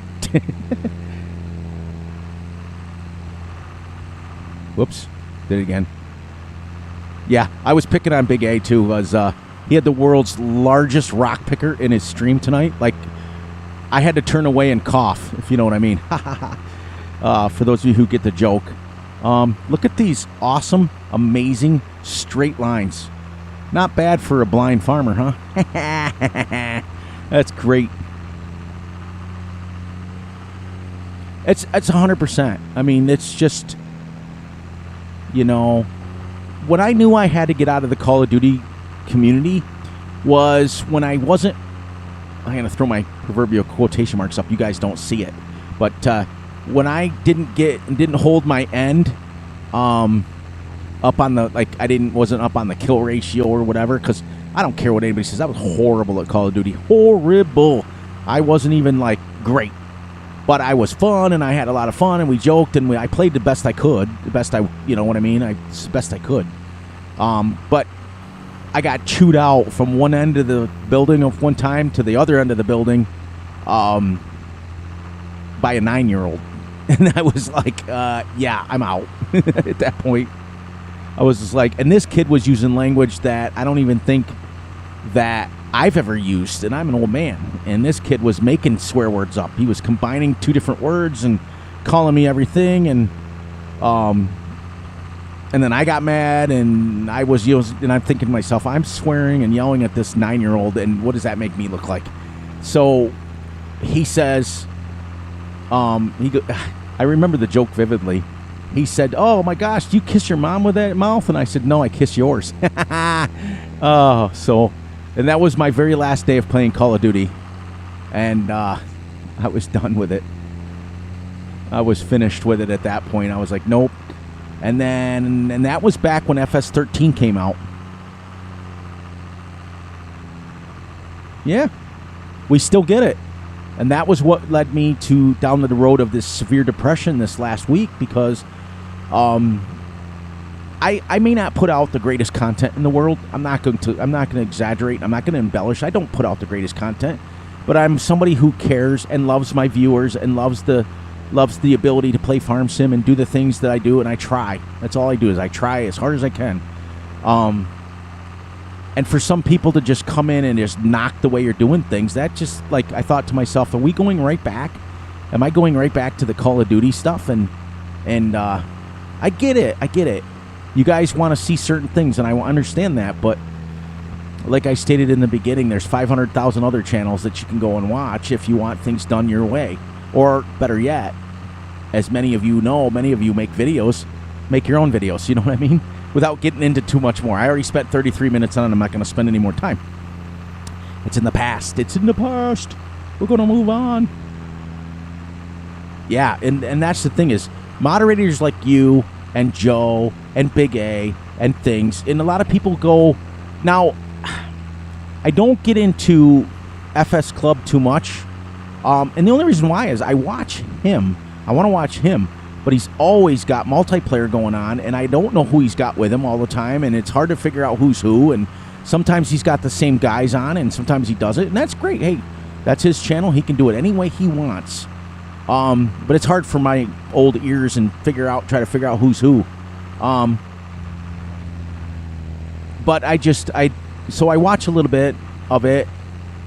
Whoops, did it again. Yeah, I was picking on Big A too. He had the world's largest rock picker in his stream tonight. Like, I had to turn away and cough, if you know what I mean. For those of you who get the joke. Look at these awesome, amazing straight lines. Not bad for a blind farmer, huh? That's great. It's 100%. I mean, it's just... you know, when I knew I had to get out of the Call of Duty community was when I wasn't, I'm going to throw my proverbial quotation marks up. You guys don't see it. But when I didn't hold my end up on the, like, wasn't up on the kill ratio or whatever, because I don't care what anybody says. I was horrible at Call of Duty. Horrible. I wasn't even, like, great. But I was fun, and I had a lot of fun, and we joked, and I played the best I could. The best you know what I mean? It's the best I could. But I got chewed out from one end of the building of one time to the other end of the building by a 9-year-old. And I was like, yeah, I'm out. At that point, I was just like, and this kid was using language that I don't even think that I've ever used, and I'm an old man. And this kid was making swear words up. He was combining 2 different words and calling me everything, and then I got mad, and I was, and I'm thinking to myself, I'm swearing and yelling at this 9-year-old, and what does that make me look like? So he says, I remember the joke vividly. He said, "Oh my gosh, do you kiss your mom with that mouth?" And I said, "No, I kiss yours." And that was my very last day of playing Call of Duty, and I was done with it. I was finished with it at that point. I was like, nope. And that was back when Fs22 came out. Yeah, we still get it. And that was what led me down the road of this severe depression this last week, because I may not put out the greatest content in the world. I'm not going to exaggerate. I'm not going to embellish. I don't put out the greatest content, but I'm somebody who cares and loves my viewers and loves the ability to play Farm Sim and do the things that I do, and I try. That's all I do, is I try as hard as I can. And for some people to just come in and just knock the way you're doing things, that just, like, I thought to myself, are we going right back? Am I going right back to the Call of Duty stuff? And I get it. You guys want to see certain things, and I understand that, but like I stated in the beginning, there's 500,000 other channels that you can go and watch if you want things done your way. Or, better yet, as many of you know, many of you make videos. Make your own videos, you know what I mean? Without getting into too much more. I already spent 33 minutes on it. I'm not going to spend any more time. It's in the past. We're going to move on. Yeah, and that's the thing, is moderators like you and Joe and Big A and things, and a lot of people go... Now, I don't get into FS Club too much, and the only reason why is I watch him. I want to watch him, but he's always got multiplayer going on, and I don't know who he's got with him all the time, and it's hard to figure out who's who, and sometimes he's got the same guys on, and sometimes he doesn't, and that's great. Hey, that's his channel. He can do it any way he wants. But it's hard for my old ears and try to figure out who's who. But so I watch a little bit of it,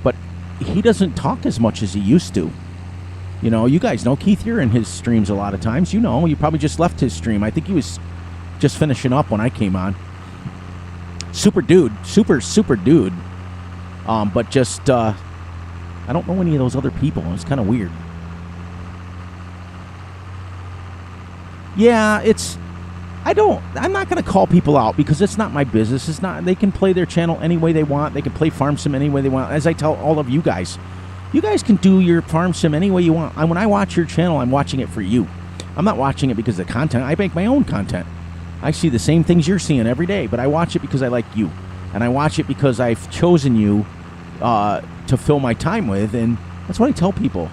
but he doesn't talk as much as he used to. You know, you guys know Keith, you're in his streams a lot of times. You know, you probably just left his stream. I think he was just finishing up when I came on. Super dude. But just, I don't know any of those other people. It's kind of weird. Yeah, I'm not going to call people out, because it's not my business. It's not, they can play their channel any way they want. They can play Farm Sim any way they want. As I tell all of you guys can do your Farm Sim any way you want. When I watch your channel, I'm watching it for you. I'm not watching it because of the content. I make my own content. I see the same things you're seeing every day, but I watch it because I like you. And I watch it because I've chosen you to fill my time with, and that's what I tell people.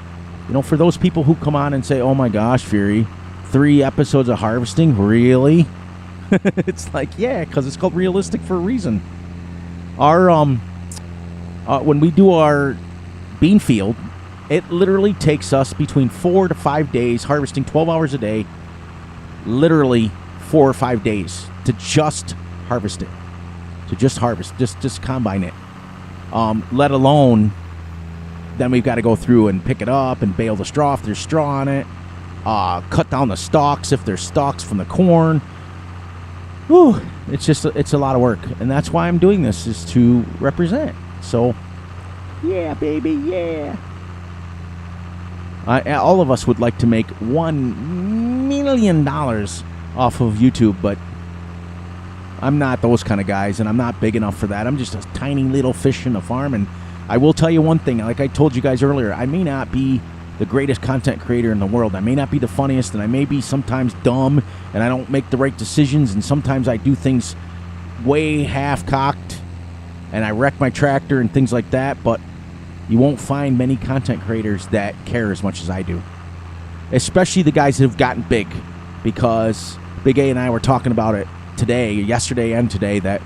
You know, for those people who come on and say, oh my gosh, Fury, 3 episodes of harvesting, really? It's like, yeah, because it's called realistic for a reason. Our when we do our bean field, it literally takes us between 4 to 5 days, harvesting 12 hours a day, literally 4 or 5 days to just harvest it, just combine it. Let alone, then we've got to go through and pick it up and bale the straw if there's straw on it. Cut down the stalks if there's stalks from the corn. Whew, it's a lot of work, and that's why I'm doing this, is to represent. So, yeah, baby, yeah. All of us would like to make $1 million off of YouTube, but I'm not those kind of guys, and I'm not big enough for that. I'm just a tiny little fish in the farm, and I will tell you one thing. Like I told you guys earlier, I may not be the greatest content creator in the world. I may not be the funniest, and I may be sometimes dumb, and I don't make the right decisions, and sometimes I do things way half-cocked, and I wreck my tractor and things like that, but you won't find many content creators that care as much as I do. Especially the guys that have gotten big, because Big A and I were talking about it yesterday and today, that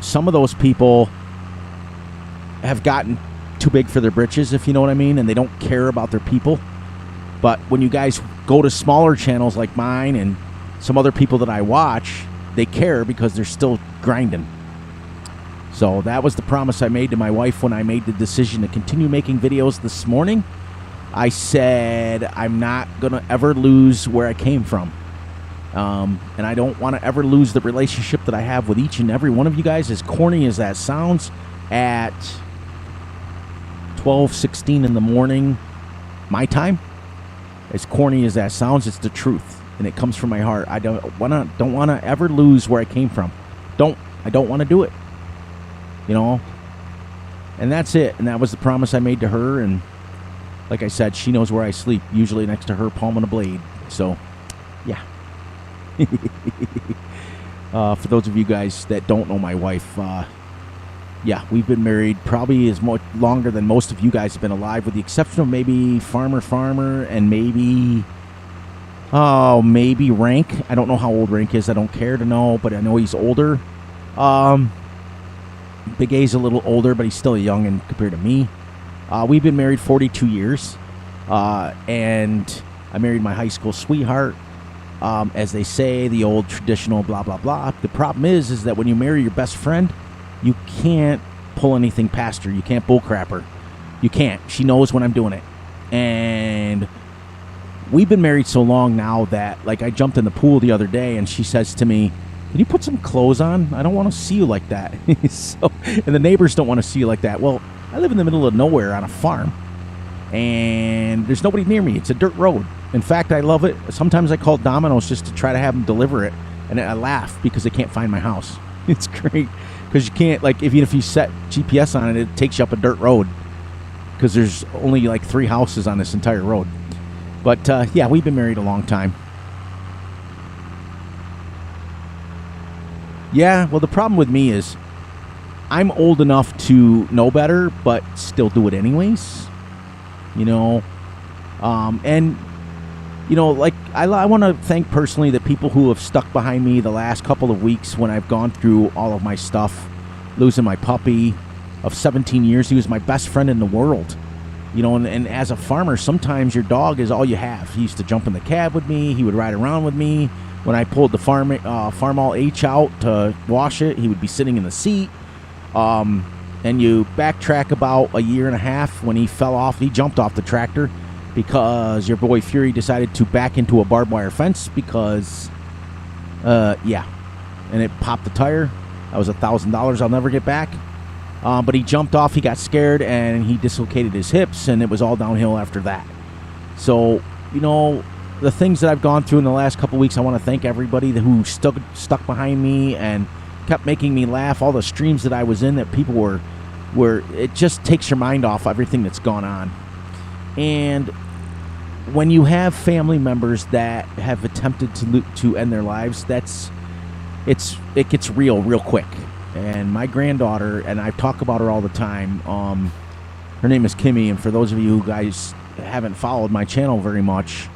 some of those people have gotten too big for their britches, if you know what I mean, and they don't care about their people. But when you guys go to smaller channels like mine and some other people that I watch, they care because they're still grinding. So that was the promise I made to my wife when I made the decision to continue making videos this morning. I said I'm not going to ever lose where I came from. And I don't want to ever lose the relationship that I have with each and every one of you guys, as corny as that sounds, at 12:16 in the morning, my time. As corny as that sounds, it's the truth, and it comes from my heart. I don't want to ever lose where I came from. I don't want to do it, you know. And that's it. And that was the promise I made to her. And like I said, she knows where I sleep, usually next to her palm on a blade. So, yeah. For those of you guys that don't know my wife, yeah, we've been married probably as much longer than most of you guys have been alive, with the exception of maybe Farmer, and maybe Rank. I don't know how old Rank is. I don't care to know, but I know he's older. Big A's a little older, but he's still young and compared to me. We've been married 42 years, and I married my high school sweetheart. As they say, the old traditional blah, blah, blah. The problem is that when you marry your best friend, you can't pull anything past her. You can't bullcrap her. You can't. She knows when I'm doing it. And we've been married so long now that, like, I jumped in the pool the other day, and she says to me, "Can you put some clothes on? I don't want to see you like that." And the neighbors don't want to see you like that. Well, I live in the middle of nowhere on a farm, and there's nobody near me. It's a dirt road. In fact, I love it. Sometimes I call Domino's just to try to have them deliver it, and I laugh because they can't find my house. It's great because you can't, like, even if you set GPS on it, it takes you up a dirt road because there's only like 3 houses on this entire road. But yeah, we've been married a long time. Yeah, well, the problem with me is I'm old enough to know better, but still do it anyways. You know, and you know, like, I want to thank personally the people who have stuck behind me the last couple of weeks when I've gone through all of my stuff, losing my puppy of 17 years. He was my best friend in the world. You know, and as a farmer, sometimes your dog is all you have. He used to jump in the cab with me. He would ride around with me. When I pulled the Farmall H out to wash it, he would be sitting in the seat. And you backtrack about a year and a half when he fell off. He jumped off the tractor because your boy Fury decided to back into a barbed wire fence because, yeah, and it popped the tire. That was $1,000 I'll never get back. But he jumped off, he got scared, and he dislocated his hips, and it was all downhill after that. So, you know, the things that I've gone through in the last couple weeks, I want to thank everybody who stuck behind me and kept making me laugh. All the streams that I was in that people were it just takes your mind off everything that's gone on. And when you have family members that have attempted to end their lives, it gets real quick. And my granddaughter, and I talk about her all the time, her name is Kimmy, and for those of you who guys haven't followed my channel very much,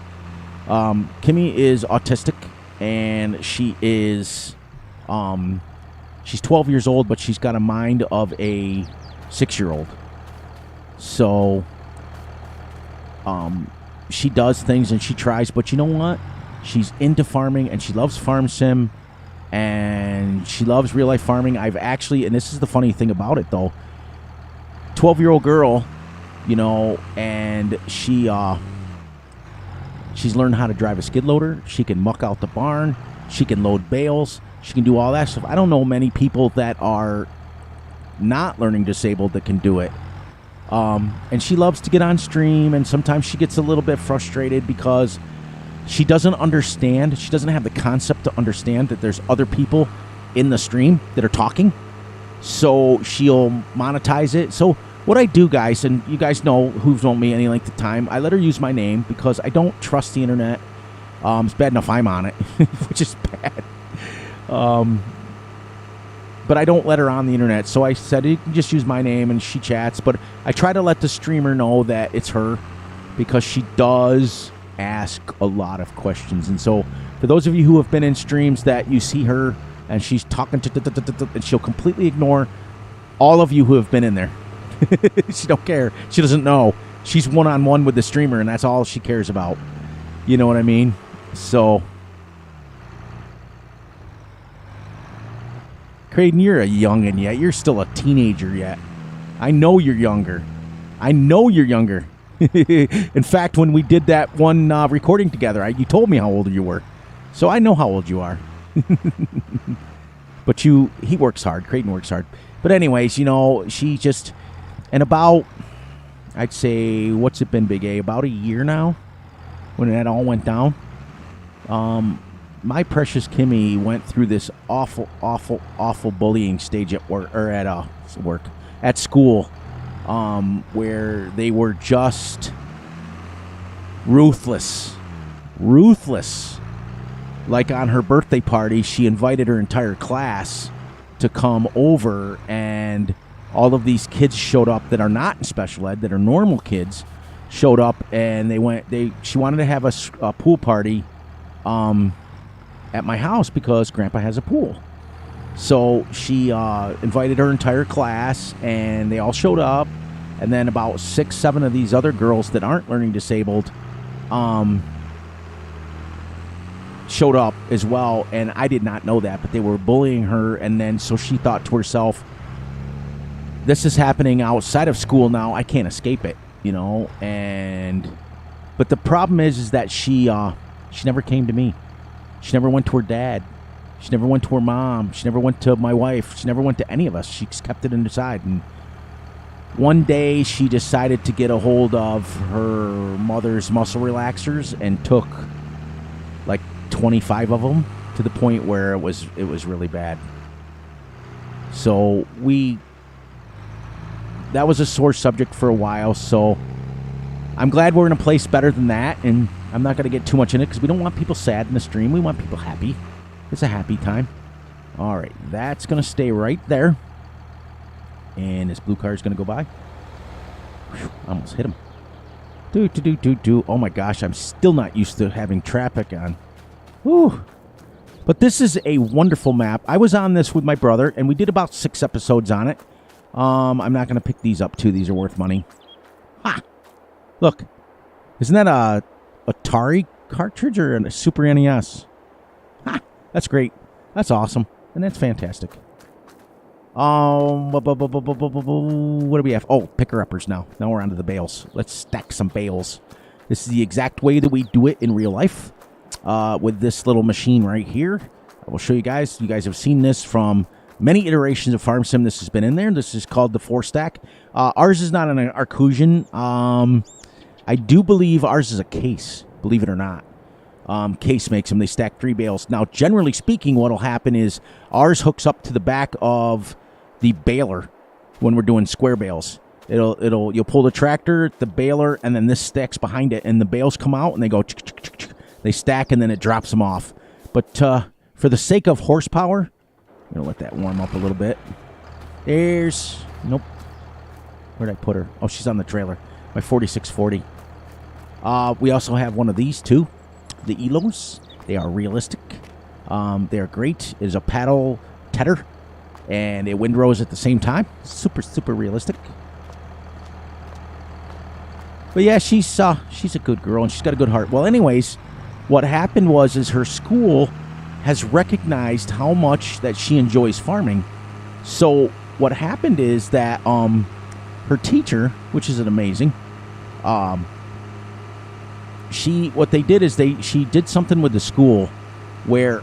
Kimmy is autistic, and she is she's 12 years old, but she's got a mind of a 6-year-old. So she does things and she tries, but you know what? She's into farming, and she loves farm sim, and she loves real life farming. I've actually, and this is the funny thing about it though, 12-year-old girl, you know, and she's learned how to drive a skid loader. She can muck out the barn. She can load bales. She can do all that stuff. I don't know many people that are not learning disabled that can do it. And she loves to get on stream, and sometimes she gets a little bit frustrated because she doesn't understand. She doesn't have the concept to understand that there's other people in the stream that are talking. So she'll monetize it. So what I do, guys, and you guys know who've known me any length of time, I let her use my name because I don't trust the internet. It's bad enough I'm on it, which is bad. But I don't let her on the internet. So I said, you can just use my name, and she chats. But I try to let the streamer know that it's her because she does ask a lot of questions. And so for those of you who have been in streams that you see her and she's talking to, and she'll completely ignore all of you who have been in there. She don't care. She doesn't know. She's one-on-one with the streamer, and that's all she cares about. You know what I mean? So, Creighton, you're a youngin' yet. You're still a teenager yet. I know you're younger. I know you're younger. In fact, when we did that one recording together, you told me how old you were. So I know how old you are. But he works hard. Creighton works hard. But anyways, you know, she just, and about, I'd say, what's it been, Big A? About a year now when that all went down. My precious Kimmy went through this awful, awful, awful bullying stage at work, or at school, where they were just ruthless. Like on her birthday party, she invited her entire class to come over, and all of these kids showed up that are not in special ed, that are normal kids, showed up, and she wanted to have a pool party at my house because Grandpa has a pool. So she invited her entire class, and they all showed up, and then about 6-7 of these other girls that aren't learning disabled showed up as well, and I did not know that, but they were bullying her, and then so she thought to herself, this is happening outside of school now, I can't escape it, you know. But the problem is that she never came to me. She never went to her dad. She never went to her mom. She never went to my wife. She never went to any of us. She just kept it inside. And one day she decided to get a hold of her mother's muscle relaxers and took like 25 of them, to the point where it was really bad. So that was a sore subject for a while. So I'm glad we're in a place better than that, and I'm not going to get too much in it because we don't want people sad in the stream. We want people happy. It's a happy time. All right, that's going to stay right there. And this blue car is going to go by. Whew, almost hit him. Oh my gosh, I'm still not used to having traffic on. Whew. But this is a wonderful map. I was on this with my brother, and we did about 6 episodes on it. I'm not going to pick these up, too. These are worth money. Ha! Look. Isn't that a Atari cartridge or a Super NES? Ha! That's great. That's awesome. And that's fantastic. What do we have? Oh, picker-uppers now. Now we're onto the bales. Let's stack some bales. This is the exact way that we do it in real life with this little machine right here. I will show you guys. You guys have seen this from many iterations of Farm Sim. This has been in there. This is called the 4-stack. Ours is not an Arcusian. I do believe ours is a case, believe it or not. Case makes them. They stack 3 bales. Now, generally speaking, what will happen is ours hooks up to the back of the baler when we're doing square bales. You'll pull the tractor, the baler, and then this stacks behind it, and the bales come out and they go, they stack, and then it drops them off. But for the sake of horsepower, I'm gonna let that warm up a little bit. Nope. Where'd I put her? Oh, she's on the trailer. My 4640. We also have one of these too, the Elos. They are realistic. They are great. It is a paddle tedder and a windrows at the same time. Super, super realistic. But yeah, she's a good girl, and she's got a good heart. Well, anyways, what happened is her school has recognized how much that she enjoys farming. So what happened is that her teacher, which is an amazing, what they did is she did something with the school where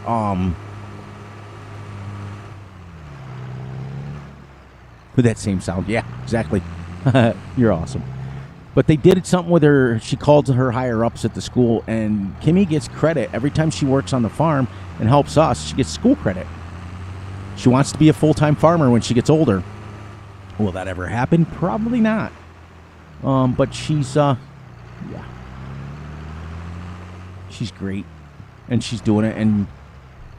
with that same sound. Yeah, exactly. You're awesome. But they did something with her. She called her higher ups at the school, and Kimmy gets credit every time she works on the farm and helps us. She gets school credit. She wants to be a full-time farmer when she gets older. Will that ever happen? Probably not. But she's yeah, she's great, and she's doing it, and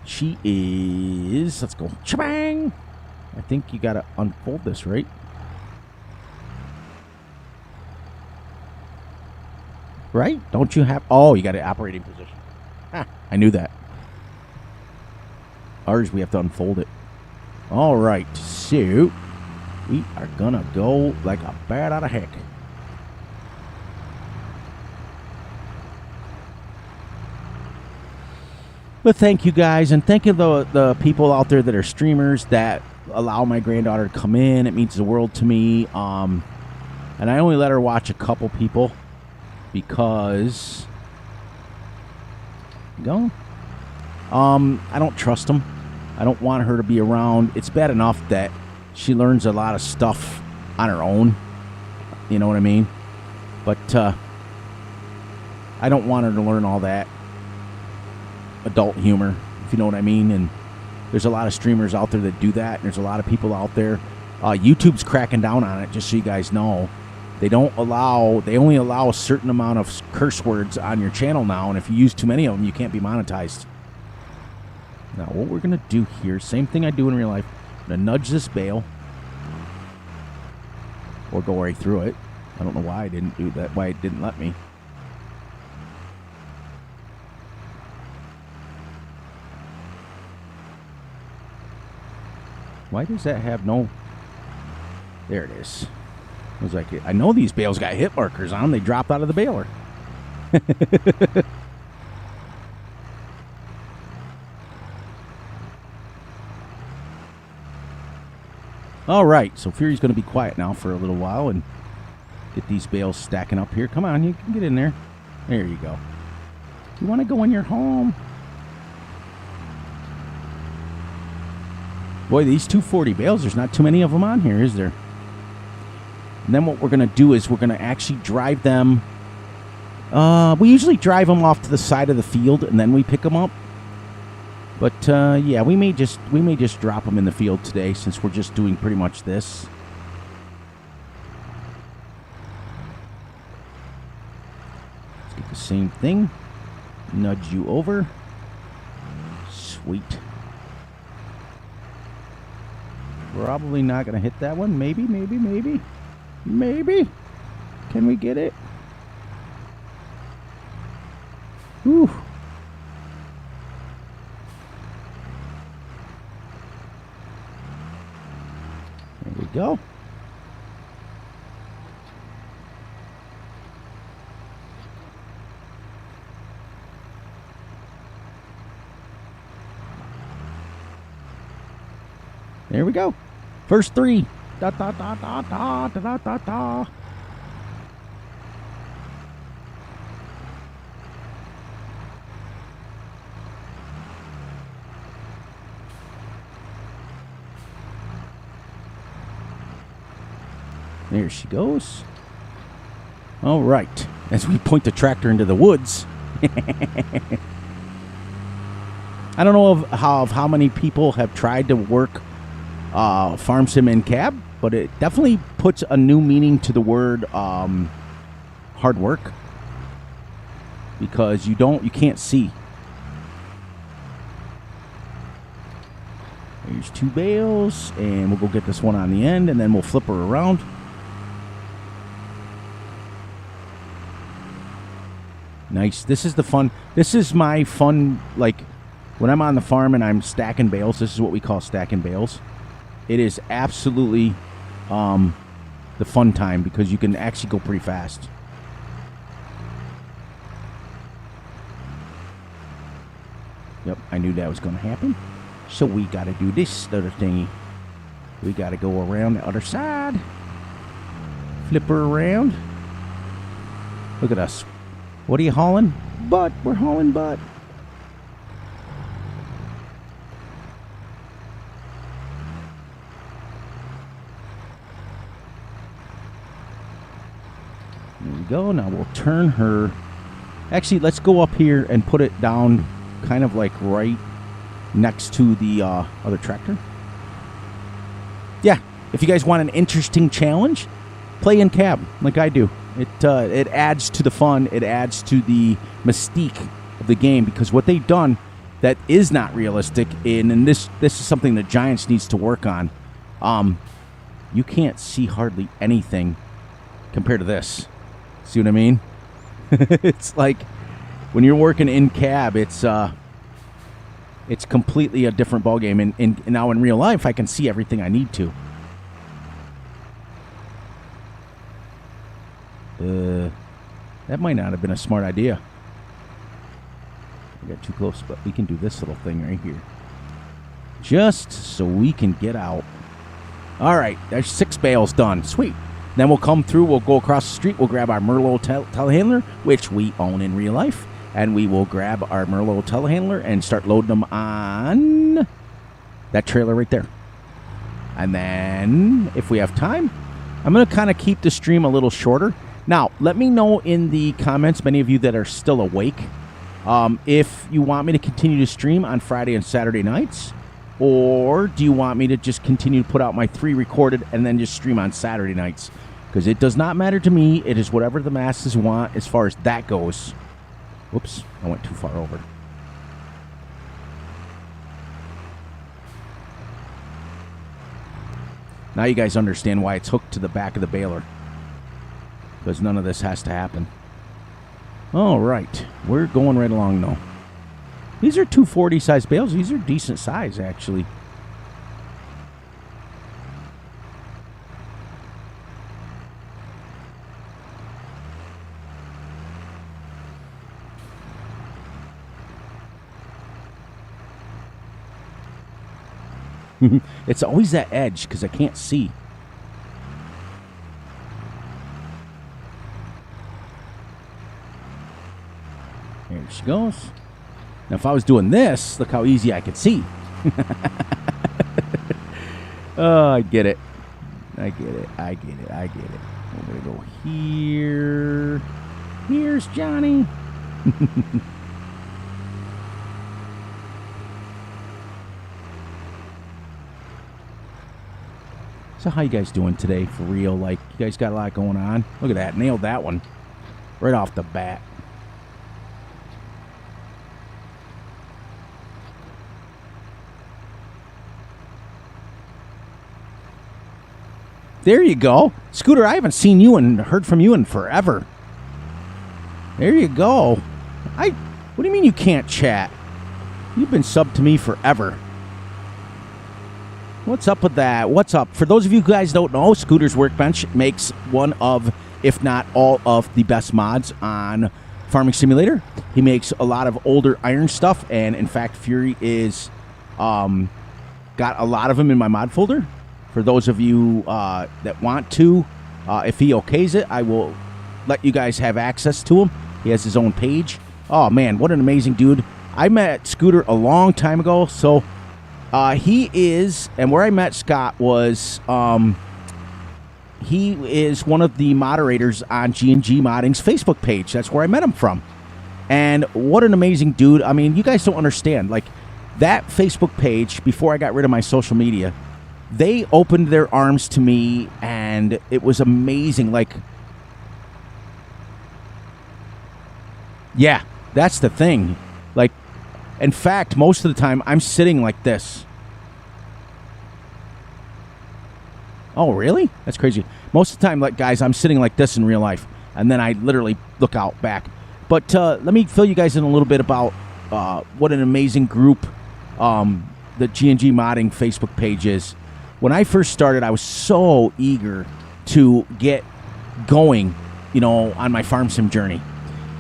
she is. Let's go. Cha-bang! I think you gotta unfold this, right? Right? Don't you have... Oh, you got an operating position. Ah, I knew that. Ours, we have to unfold it. All right. So, we are going to go like a bat out of heck. But thank you guys, and thank you the people out there that are streamers that allow my granddaughter to come in. It means the world to me. And I only let her watch a couple people. Because I don't trust them. I don't want her to be around. It's bad enough that she learns a lot of stuff on her own. You know what I mean? But I don't want her to learn all that adult humor, if you know what I mean. And there's a lot of streamers out there that do that. And there's a lot of people out there. YouTube's cracking down on it, just so you guys know. They only allow a certain amount of curse words on your channel now, and if you use too many of them, you can't be monetized. Now, what we're going to do here, same thing I do in real life, I'm going to nudge this bale, or go right through it. I don't know why I didn't do that, why it didn't let me. Why does that have no... There it is. I was like, I know these bales got hit markers on them. They dropped out of the baler. All right, so Fury's going to be quiet now for a little while and get these bales stacking up here. Come on, you can get in there. There you go. You want to go in your home? Boy, these 240 bales, there's not too many of them on here, is there? And then what we're going to do is we're going to actually drive them. We usually drive them off to the side of the field and then we pick them up. But yeah, we may just drop them in the field today since we're just doing pretty much this. Let's get the same thing. Nudge you over. Sweet. Probably not going to hit that one. Maybe. Maybe. Can we get it? Whew. There we go. There we go. First three. Da da da da da da da da. There she goes. All right. As we point the tractor into the woods. I don't know of how many people have tried to work farm sim in cab, but it definitely puts a new meaning to the word hard work, because you can't see. Here's two bales, and we'll go get this one on the end, and then we'll flip her around. Nice. This is the fun. This is my fun, like, when I'm on the farm and I'm stacking bales, this is what we call stacking bales. It is absolutely the fun time because you can actually go pretty fast. Yep, I knew that was going to happen. So we got to do this other thingy. We got to go around the other side. Flip her around. Look at us. What are you hauling? Butt. We're hauling butt. There we go. Now we'll turn her. Actually, let's go up here and put it down kind of like right next to the other tractor. Yeah, if you guys want an interesting challenge, play in cab like I do. It adds to the fun. It adds to the mystique of the game, because what they've done that is not realistic, and this is something the Giants needs to work on. You can't see hardly anything compared to this. See what I mean? It's like when you're working in cab, it's completely a different ballgame. And now in real life, I can see everything I need to. That might not have been a smart idea. I got too close, but we can do this little thing right here. Just so we can get out. All right, there's 6 bales done. Sweet. Then we'll come through, we'll go across the street, we'll grab our Merlot telehandler, which we own in real life, and we will grab our Merlot telehandler and start loading them on that trailer right there. And then, if we have time, I'm going to kind of keep the stream a little shorter. Now, let me know in the comments, many of you that are still awake, if you want me to continue to stream on Friday and Saturday nights, or do you want me to just continue to put out my 3 recorded and then just stream on Saturday nights? Because it does not matter to me. It is whatever the masses want as far as that goes. Whoops, I went too far over. Now you guys understand why it's hooked to the back of the baler. Because none of this has to happen. All right, we're going right along though. These are 240 size bales. These are decent size, actually. It's always that edge because I can't see. There she goes. Now, if I was doing this, look how easy I could see. Oh, I get it. I get it. I get it. I get it. We're going to go here. Here's Johnny. So how you guys doing today, for real? Like, you guys got a lot going on? Look at that. Nailed that one right off the bat. There you go. Scooter, I haven't seen you and heard from you in forever. There you go. What do you mean you can't chat? You've been subbed to me forever. What's up with that? What's up? For those of you guys don't know, Scooter's Workbench makes one of, if not all of, the best mods on Farming Simulator. He makes a lot of older iron stuff, and in fact, Fury is got a lot of them in my mod folder. For those of you that want to, if he okays it, I will let you guys have access to him. He has his own page. Oh, man, what an amazing dude. I met Scooter a long time ago, so he is, and where I met Scott was, he is one of the moderators on G&G Modding's Facebook page. That's where I met him from. And what an amazing dude. I mean, you guys don't understand. Like, that Facebook page, before I got rid of my social media, they opened their arms to me, and it was amazing. Like, yeah, that's the thing. Like, in fact, most of the time, I'm sitting like this. Oh, really? That's crazy. Most of the time, like, guys, I'm sitting like this in real life, and then I literally look out back. But let me fill you guys in a little bit about what an amazing group the G&G Modding Facebook page is. When I first started, I was so eager to get going, you know, on my farm sim journey.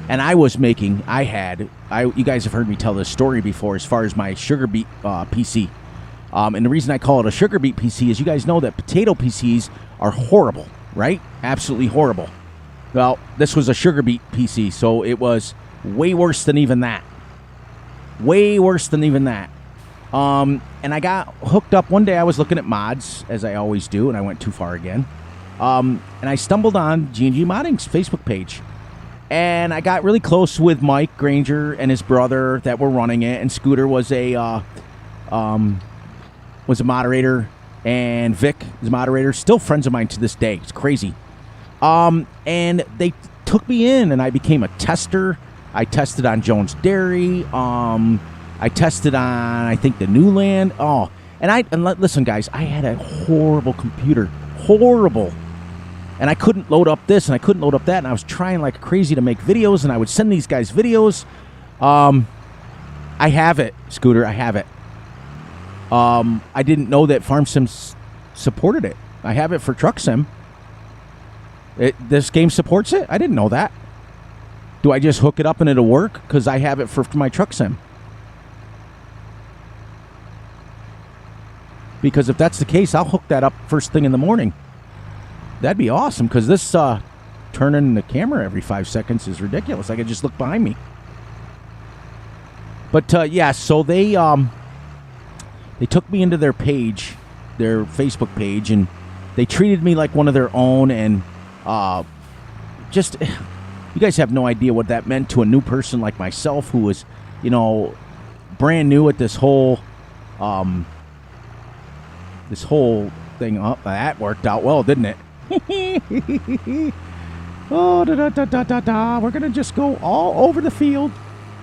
And I was making, you guys have heard me tell this story before as far as my sugar beet PC. And the reason I call it a sugar beet PC is you guys know that potato PCs are horrible, right? Absolutely horrible. Well, this was a sugar beet PC, so it was way worse than even that. Way worse than even that. And I got hooked up. One day I was looking at mods, as I always do, and I went too far again. And I stumbled on G&G Modding's Facebook page. And I got really close with Mike Granger and his brother that were running it. And Scooter was a moderator. And Vic is a moderator. Still friends of mine to this day. It's crazy. And they took me in, and I became a tester. I tested on Jones Dairy. I tested on, I think, the Newland. Listen, guys, I had a horrible computer. Horrible. And I couldn't load up this, and I couldn't load up that, and I was trying like crazy to make videos, and I would send these guys videos. I have it, Scooter. I have it. I didn't know that FarmSim supported it. I have it for Truck Sim. This game supports it? I didn't know that. Do I just hook it up and it'll work? Because I have it for my Truck Sim. Because if that's the case, I'll hook that up first thing in the morning. That'd be awesome, because this turning the camera every 5 seconds is ridiculous. I could just look behind me. But, yeah, so they took me into their page, their Facebook page, and they treated me like one of their own, and just, you guys have no idea what that meant to a new person like myself who was, brand new at this whole thing. Oh, that worked out well, didn't it? Oh, we're going to just go all over the field.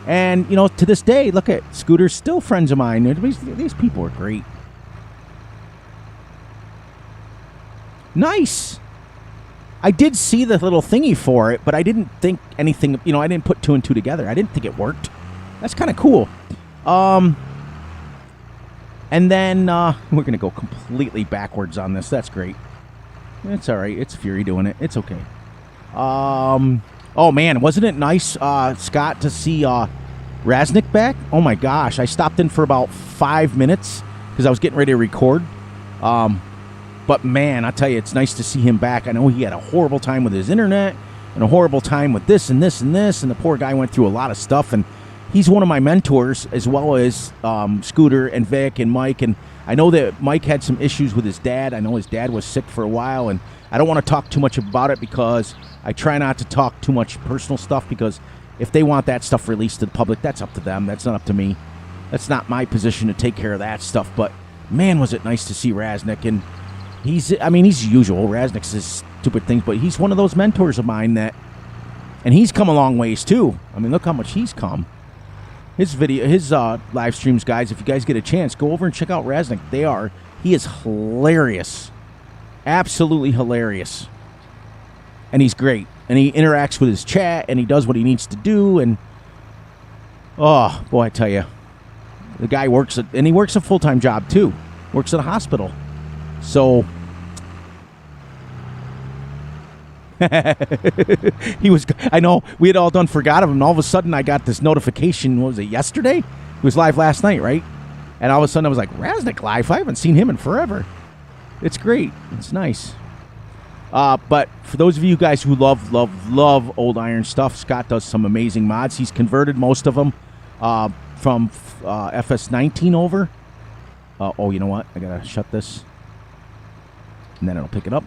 And, to this day, look at Scooter's still friends of mine. These people are great. Nice. I did see the little thingy for it, but I didn't think anything, I didn't put two and two together. I didn't think it worked. That's kind of cool. And then we're going to go completely backwards on this. That's great. It's all right. It's Fury doing it. It's okay. Oh, man, wasn't it nice, Scott, to see Raznick back? Oh, my gosh. I stopped in for about 5 minutes because I was getting ready to record. But, man, I tell you, it's nice to see him back. I know he had a horrible time with his internet and a horrible time with this and this and this, and the poor guy went through a lot of stuff. And he's one of my mentors, as well as Scooter and Vic and Mike. And I know that Mike had some issues with his dad. I know his dad was sick for a while, and I don't want to talk too much about it because I try not to talk too much personal stuff, because if they want that stuff released to the public, that's up to them. That's not up to me. That's not my position to take care of that stuff. But, man, was it nice to see Raznick. And he's usual. Raznick says stupid things, but he's one of those mentors of mine and he's come a long ways, too. I mean, look how much he's come. His live streams, guys, if you guys get a chance, go over and check out Raznick. He is hilarious. Absolutely hilarious. And he's great. And he interacts with his chat, and he does what he needs to do, and oh, boy, I tell you. The guy works a full-time job, too. Works at a hospital. So, I know, we had all done forgot of him, and all of a sudden I got this notification, what was it, yesterday? He was live last night, right? And all of a sudden I was like, Raznick live? I haven't seen him in forever. It's great. It's nice. But for those of you guys who love old iron stuff, Scott does some amazing mods. He's converted most of them from Fs19 over. Oh, you know what? I gotta shut this, and then it'll pick it up.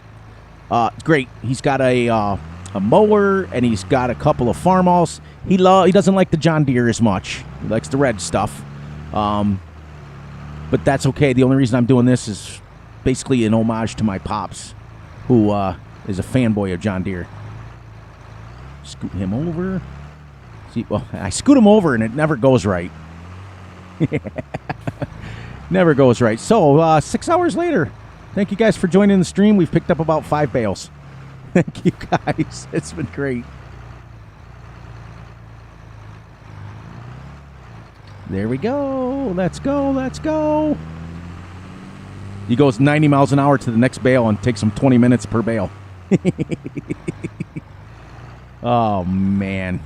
Great. He's got a mower, and he's got a couple of farmhouse. He doesn't like the John Deere as much. He likes the red stuff. But that's okay. The only reason I'm doing this is basically an homage to my pops, who is a fanboy of John Deere. Scoot him over. See, well, I scoot him over, and it never goes right. Never goes right. So, 6 hours later, thank you guys for joining the stream. We've picked up about 5 bales. Thank you guys. It's been great. There we go. Let's go. Let's go. He goes 90 miles an hour to the next bale and takes him 20 minutes per bale. Oh, man.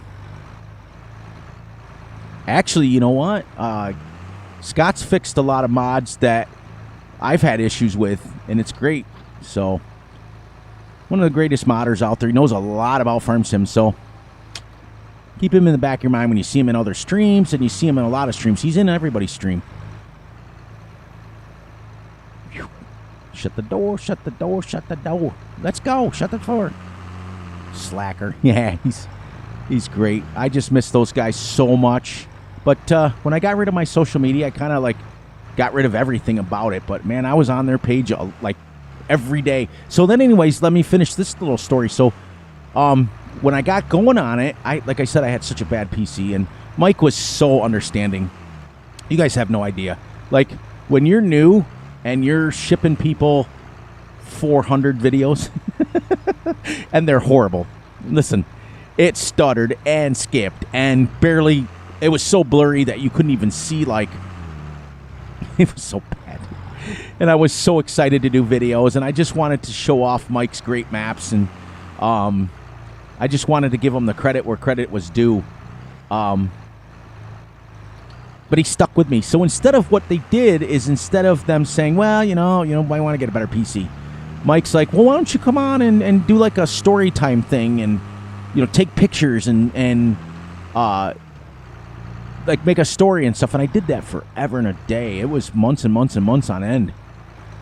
Actually, you know what? Scott's fixed a lot of mods that I've had issues with, and it's great. So, one of the greatest modders out there. He knows a lot about farm sims, so keep him in the back of your mind when you see him in other streams, and you see him in a lot of streams. He's in everybody's stream. Shut Shut the door, shut the door, shut the door. Let's go, shut the door. Slacker. Yeah, he's great. I just miss those guys so much. But when I got rid of my social media, I kind of like got rid of everything about it. But man, I was on their page like every day. So then anyways, let me finish this little story. So when I got going on it, like I said, I had such a bad PC, and Mike was so understanding. You guys have no idea. Like, when you're new and you're shipping people 400 videos and they're horrible. Listen, it stuttered and skipped and barely, it was so blurry that you couldn't even see, like, it was so bad. And I was so excited to do videos, and I just wanted to show off Mike's great maps, and I just wanted to give him the credit where credit was due. But he stuck with me. So instead of what they did is, instead of them saying, well, you know, I want to get a better PC, Mike's like, well, why don't you come on and do like a story time thing and, you know, take pictures and like make a story and stuff. And I did that forever and a day. It was months and months and months on end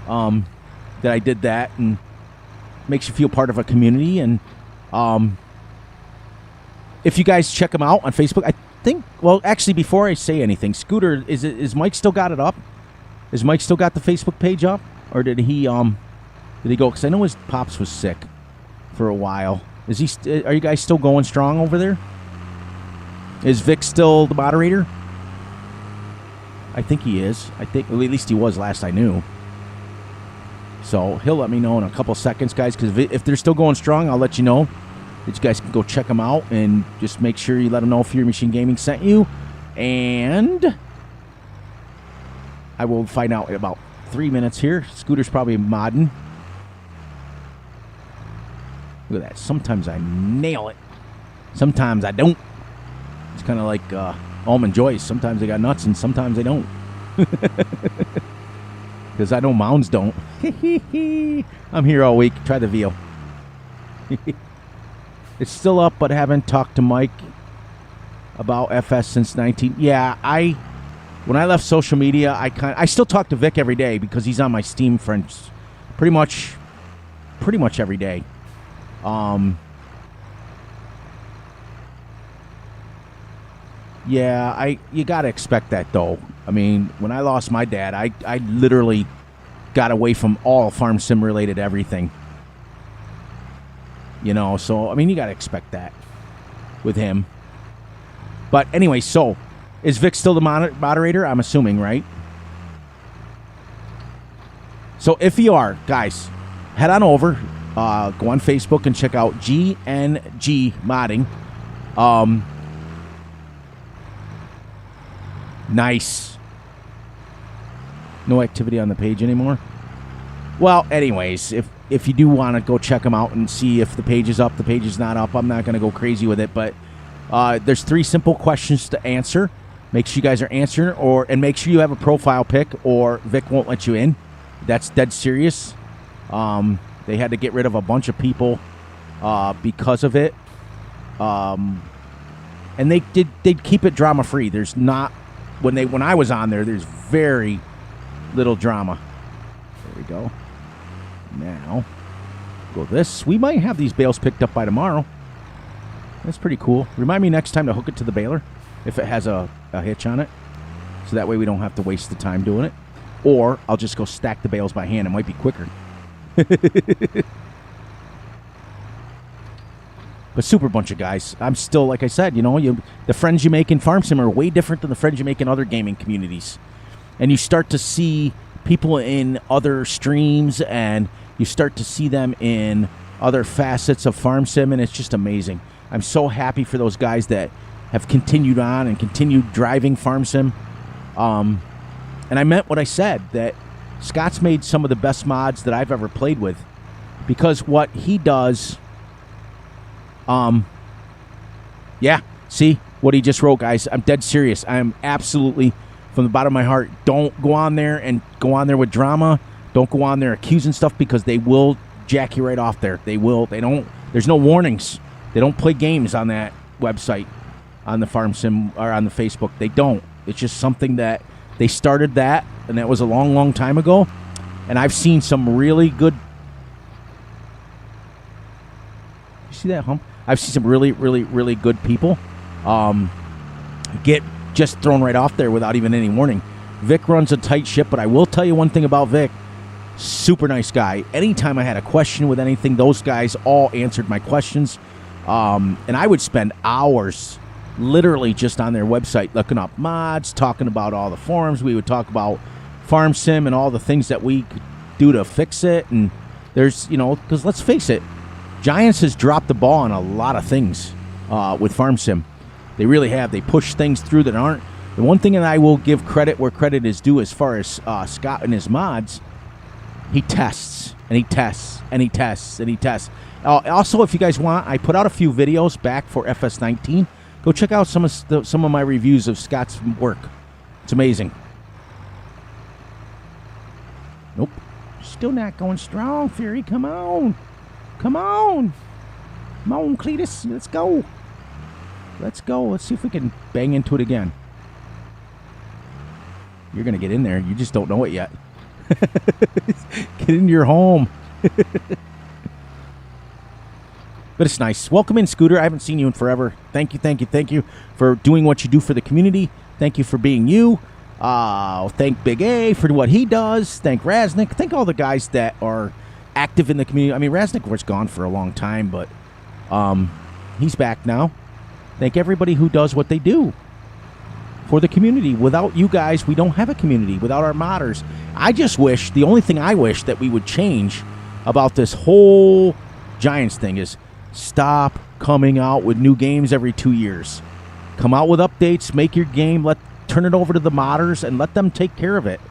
that I did that, and makes you feel part of a community. And if you guys check him out on Facebook, I think, well, actually, before I say anything, Scooter, is Mike still got it up? Is Mike still got the Facebook page up, or did he go? Because I know his pops was sick for a while. Is he? Are you guys still going strong over there? Is Vic still the moderator? I think he is. I think, well, at least he was last I knew. So he'll let me know in a couple seconds, guys. Because if they're still going strong, I'll let you know. That you guys can go check them out, and just make sure you let them know Fury Machine Gaming sent you. And I will find out in about 3 minutes here. Scooter's probably modding. Look at that. Sometimes I nail it. Sometimes I don't. It's kind of like Almond Joys. Sometimes they got nuts, and sometimes they don't. Because I know Mounds don't. I'm here all week. Try the veal. It's still up, but I haven't talked to Mike about FS since 19. Yeah, when I left social media, I still talk to Vic every day because he's on my Steam friends pretty much every day. Yeah, you gotta expect that though. I mean, when I lost my dad, I literally got away from all farm sim related everything. You know, so, I mean, you got to expect that with him. But anyway, so, is Vic still the moderator? I'm assuming, right? So, if you are, guys, head on over. Go on Facebook and check out GNG Modding. Nice. No activity on the page anymore? Well, anyways, if you do want to go check them out and see if the page is up, the page is not up, I'm not going to go crazy with it. But there's 3 simple questions to answer. Make sure you guys are answering, and make sure you have a profile pic, or Vic won't let you in. That's dead serious. They had to get rid of a bunch of people because of it. And they'd keep it drama free. There's not, when I was on there, there's very little drama. There we go. Now, go this. We might have these bales picked up by tomorrow. That's pretty cool. Remind me next time to hook it to the baler if it has a hitch on it. So that way we don't have to waste the time doing it. Or I'll just go stack the bales by hand. It might be quicker. But super bunch of guys. I'm still, like I said, the friends you make in Farm Sim are way different than the friends you make in other gaming communities. And you start to see people in other streams, and you start to see them in other facets of Farm Sim, and it's just amazing. I'm so happy for those guys that have continued on and continued driving Farm Sim. And I meant what I said, that Scott's made some of the best mods that I've ever played with, because what he does, yeah, see what he just wrote, guys. I'm dead serious. I am absolutely, from the bottom of my heart, don't go on there with drama. Don't go on there accusing stuff, because they will jack you right off there. They don't, there's no warnings. They don't play games on that website, on the Farm Sim, or on the Facebook. They don't. It's just something that they started that, and that was a long, long time ago. And I've seen some really good... You see that hump? I've seen some really, really, really good people get just thrown right off there without even any warning. Vic runs a tight ship, but I will tell you one thing about Vic. Super nice guy. Anytime I had a question with anything, those guys all answered my questions. And I would spend hours literally just on their website looking up mods, talking about all the forums. We would talk about Farm Sim and all the things that we could do to fix it. And there's, because let's face it, Giants has dropped the ball on a lot of things with Farm Sim. They really have. They push things through that aren't. The one thing that I will give credit where credit is due as far as Scott and his mods, he tests, and he tests, and he tests, and he tests. Also, if you guys want, I put out a few videos back for Fs22. Go check out some of my reviews of Scott's work. It's amazing. Nope. Still not going strong, Fury. Come on. Come on. Come on, Cletus. Let's go. Let's go. Let's see if we can bang into it again. You're going to get in there. You just don't know it yet. Get into your home. But it's nice. Welcome in, Scooter. I haven't seen you in forever. Thank you, thank you, thank you for doing what you do for the community. Thank you for being you. Thank Big A for what he does. Thank Raznik. Thank all the guys that are active in the community. I mean, Raznik was gone for a long time, but he's back now. Thank everybody who does what they do for the community. Without you guys, we don't have a community. Without our modders. I just wish, the only thing I wish that we would change about this whole Giants thing is stop coming out with new games every 2 years. Come out with updates, make your game, turn it over to the modders, and let them take care of it.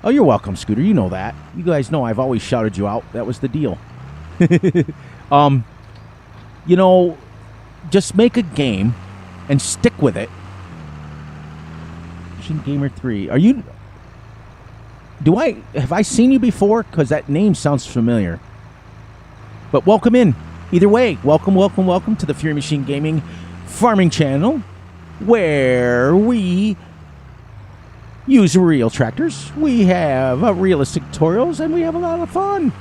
Oh, you're welcome, Scooter. You know that. You guys know I've always shouted you out. That was the deal. Just make a game and stick with it. Machine Gamer 3. Have I seen you before? Because that name sounds familiar. But welcome in. Either way, welcome to the Fury Machine Gaming farming channel, where we use real tractors. We have realistic tutorials, and we have a lot of fun.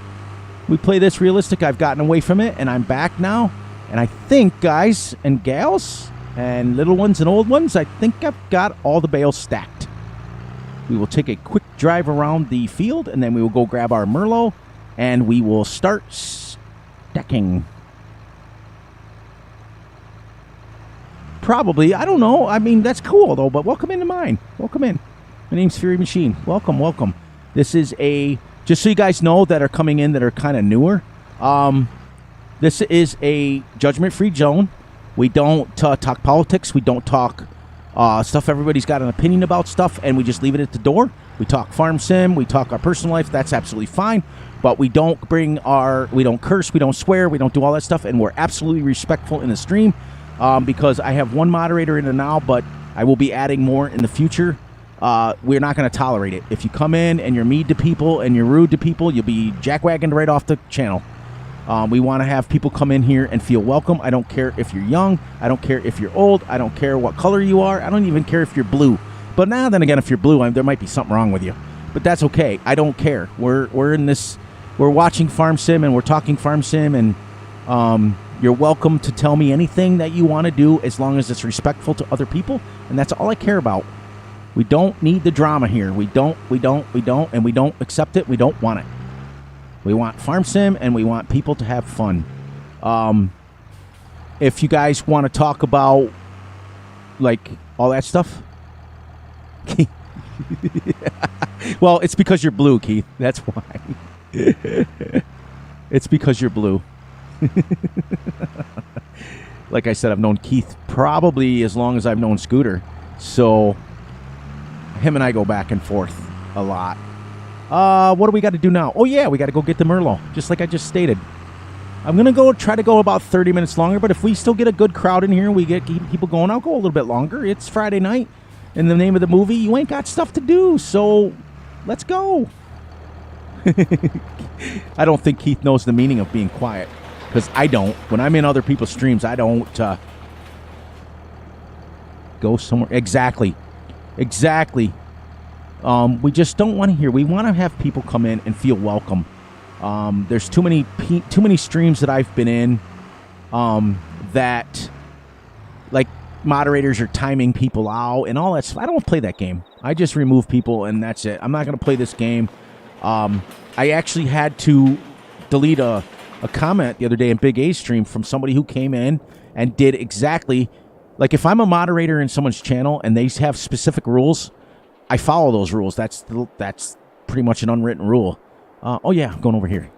We play this realistic. I've gotten away from it, and I'm back now. And I think, guys and gals, and little ones and old ones, I think I've got all the bales stacked. We will take a quick drive around the field, and then we will go grab our Merlot, and we will start stacking. Probably. I don't know. I mean, that's cool, though, but welcome into mine. Welcome in. My name's Fury Machine. Welcome. This is just so you guys know that are coming in that are kind of newer, this is a judgment-free zone. We don't talk politics. We don't talk stuff everybody's got an opinion about stuff, and we just leave it at the door. We talk farm sim. We talk our personal life. That's absolutely fine. But we don't we don't curse. We don't swear. We don't do all that stuff, and we're absolutely respectful in the stream because I have one moderator in it now, but I will be adding more in the future. We're not going to tolerate it. If you come in and you're mean to people and you're rude to people, you'll be jackwagoned right off the channel. We want to have people come in here and feel welcome. I don't care if you're young. I don't care if you're old. I don't care what color you are. I don't even care if you're blue. But now then again, if you're blue, there might be something wrong with you. But that's okay. I don't care. We're in this. We're watching Farm Sim and we're talking Farm Sim, and you're welcome to tell me anything that you want to do as long as it's respectful to other people, and that's all I care about. We don't need the drama here. We don't, and we don't accept it. We don't want it. We want Farm Sim, and we want people to have fun. If you guys want to talk about, like, all that stuff. Well, it's because you're blue, Keith. That's why. It's because you're blue. Like I said, I've known Keith probably as long as I've known Scooter. So him and I go back and forth a lot. What do we got to do now? Oh, yeah, we got to go get the Merlot, just like I just stated. I'm going to try to go about 30 minutes longer, but if we still get a good crowd in here, we get people going, I'll go a little bit longer. It's Friday night. In the name of the movie, you ain't got stuff to do, so let's go. I don't think Keith knows the meaning of being quiet, because I don't. When I'm in other people's streams, I don't go somewhere. Exactly. We just don't want to hear. We want to have people come in and feel welcome. There's too many streams that I've been in that, like, moderators are timing people out and all that stuff. I don't play that game. I just remove people and that's it. I'm not going to play this game. I actually had to delete a comment the other day in Big A's stream from somebody who came in and did exactly, like, if I'm a moderator in someone's channel and they have specific rules, I follow those rules. That's pretty much an unwritten rule. Oh yeah, I'm going over here.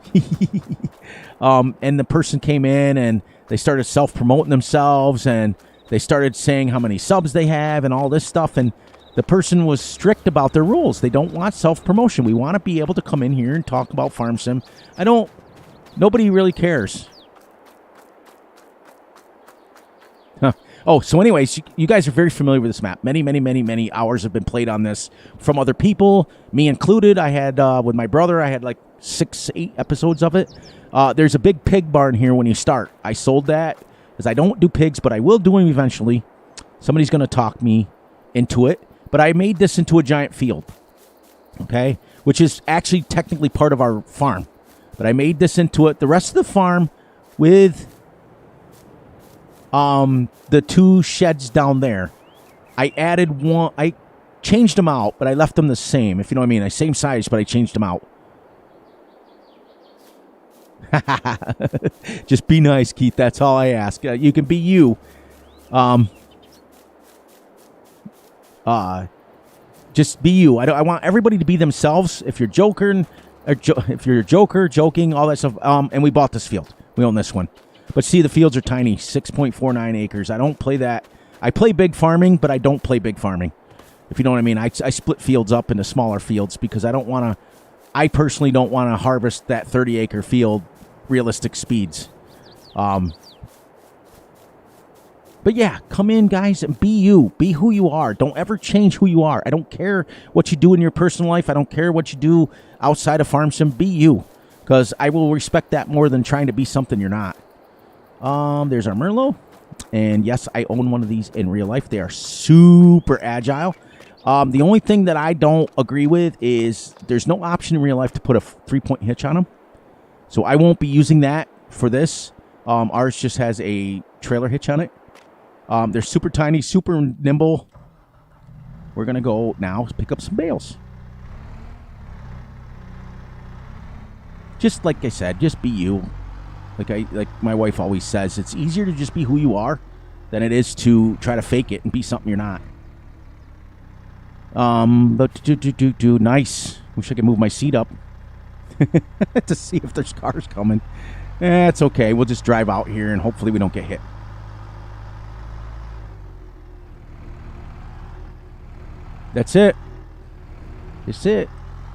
And the person came in and they started self-promoting themselves and they started saying how many subs they have and all this stuff. And the person was strict about their rules. They don't want self-promotion. We want to be able to come in here and talk about Farm Sim. Nobody really cares. Huh. Oh, so anyways, you guys are very familiar with this map. Many hours have been played on this from other people, me included. I had, with my brother, I had like 6-8 episodes of it. There's a big pig barn here when you start. I sold that because I don't do pigs, but I will do them eventually. Somebody's going to talk me into it. But I made this into a giant field, okay, which is actually technically part of our farm. But I made this into it. The rest of the farm with the 2 sheds down there, I added one. I changed them out, but I left them the same, if you know what I mean. Same size, but I changed them out. Just be nice, Keith. That's all I ask. You can be you. Just be you. I want everybody to be themselves. If you're joking, if you're a joker, joking, all that stuff. And we bought this field. We own this one. But see, the fields are tiny, 6.49 acres. I don't play that. I play big farming, but I don't play big farming. If you know what I mean. I split fields up into smaller fields because I personally don't want to harvest that 30-acre field realistic speeds. But yeah, come in, guys, and be you. Be who you are. Don't ever change who you are. I don't care what you do in your personal life. I don't care what you do outside of Farm Sim. Be you, because I will respect that more than trying to be something you're not. There's our Merlot. And yes, I own one of these in real life. They are super agile. The only thing that I don't agree with is there's no option in real life to put a 3-point hitch on them. So I won't be using that for this. Ours just has a trailer hitch on it. They're super tiny, super nimble. We're going to go now pick up some bales. Just like I said, just be you. Like my wife always says, it's easier to just be who you are than it is to try to fake it and be something you're not. But nice. Wish I could move my seat up to see if there's cars coming. It's okay. We'll just drive out here and hopefully we don't get hit. That's it. That's it.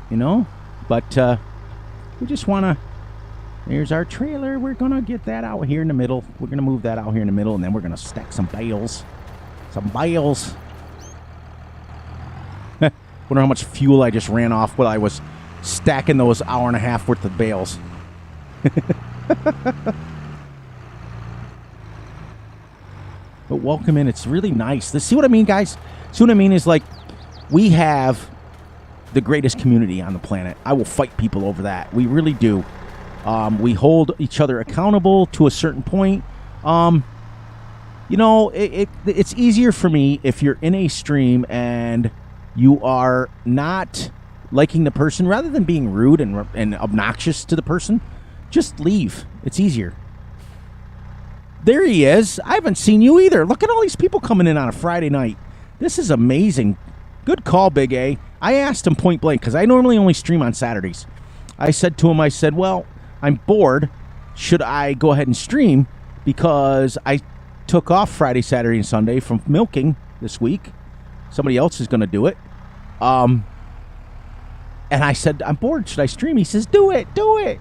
You know? But we just want to... There's our trailer. We're going to get that out here in the middle. We're going to move that out here in the middle, and then we're going to stack some bales. Some bales. Wonder how much fuel I just ran off while I was stacking those hour-and-a-half worth of bales. But welcome in. It's really nice. See what I mean, guys? See what I mean is, like, we have the greatest community on the planet. I will fight people over that. We really do. We hold each other accountable to a certain point. You know, it's easier for me if you're in a stream and you are not liking the person, rather than being rude and obnoxious to the person, just leave. It's easier. There he is. I haven't seen you either. Look at all these people coming in on a Friday night. This is amazing. Good call, Big A. I asked him point blank, because I normally only stream on Saturdays. I said to him, well, I'm bored. Should I go ahead and stream? Because I took off Friday, Saturday, and Sunday from milking this week. Somebody else is going to do it. And I said, I'm bored. Should I stream? He says, do it. Do it.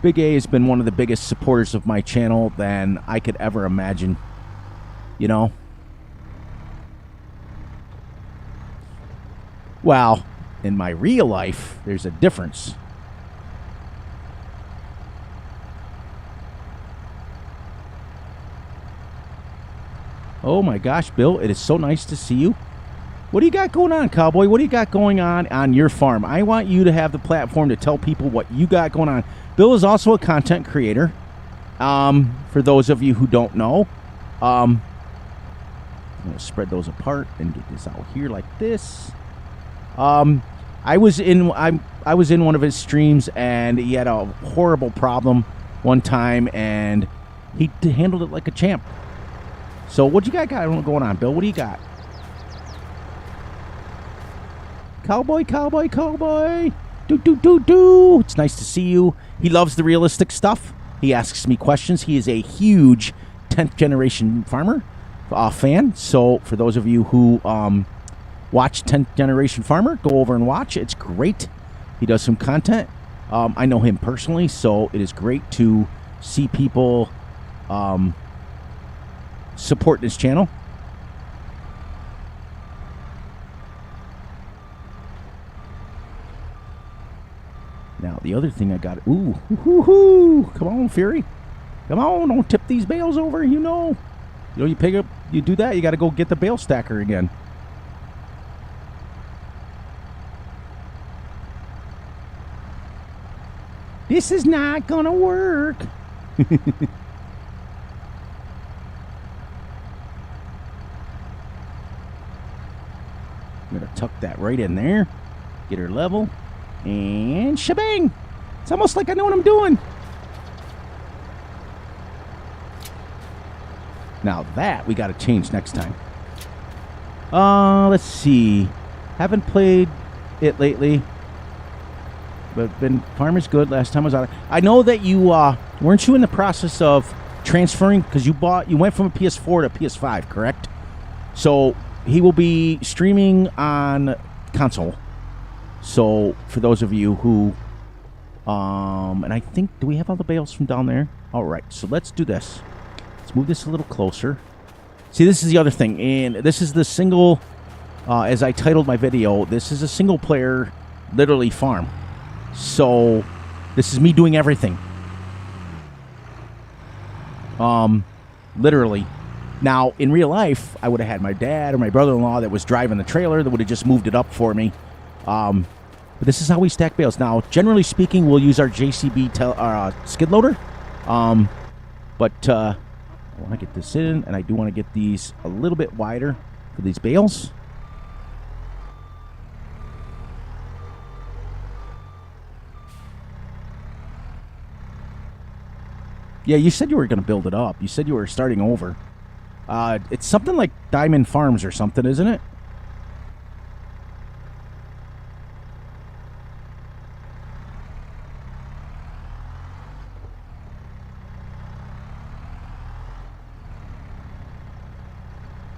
Big A has been one of the biggest supporters of my channel than I could ever imagine. You know? Well, in my real life, there's a difference. Oh my gosh, Bill, it is so nice to see you. What do you got going on, Cowboy? What do you got going on your farm? I want you to have the platform to tell people what you got going on. Bill is also a content creator. For those of you who don't know, I'm going to spread those apart and get this out here like this. I was in one of his streams, and he had a horrible problem one time, and he handled it like a champ. So what you got going on, Bill? What do you got? Cowboy, cowboy, cowboy. Do. It's nice to see you. He loves the realistic stuff. He asks me questions. He is a huge 10th generation farmer fan. So for those of you who watch 10th generation farmer, go over and watch. It's great. He does some content. I know him personally, so it is great to see people support this channel. Now, the other thing I got... Ooh, come on, Fury. Come on, don't tip these bales over, you know. You pick up, you do that, you got to go get the bale stacker again. This is not going to work. I'm going to tuck that right in there. Get her level. And shebang! It's almost like I know what I'm doing. Now that we got to change next time. Let's see. Haven't played it lately, but Farmer's good. Last time I was on it. I know that you weren't you in the process of transferring, because you went from a PS4 to a PS5, correct? So he will be streaming on console. So, for those of you who, and I think, do we have all the bales from down there? All right, so let's do this. Let's move this a little closer. See, this is the other thing, and this is the single, as I titled my video, this is a single player, literally farm. So, this is me doing everything. Literally. Now, in real life, I would have had my dad or my brother-in-law that was driving the trailer that would have just moved it up for me. But this is how we stack bales. Now, generally speaking, we'll use our JCB skid loader. But I want to get this in, and I do want to get these a little bit wider for these bales. Yeah, you said you were going to build it up. You said you were starting over. It's something like Diamond Farms or something, isn't it?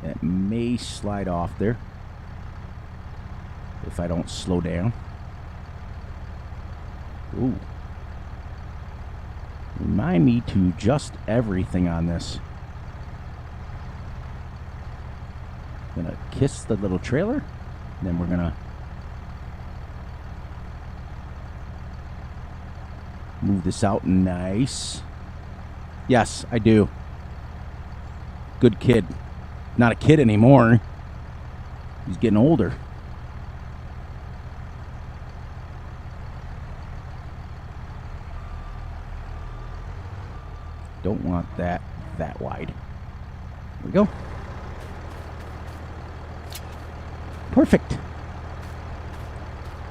It may slide off there if I don't slow down. Ooh. Remind me to adjust everything on this. I'm gonna kiss the little trailer, and then we're gonna move this out nice. Yes, I do. Good kid. Not a kid anymore. He's getting older. Don't want that wide. There we go. Perfect.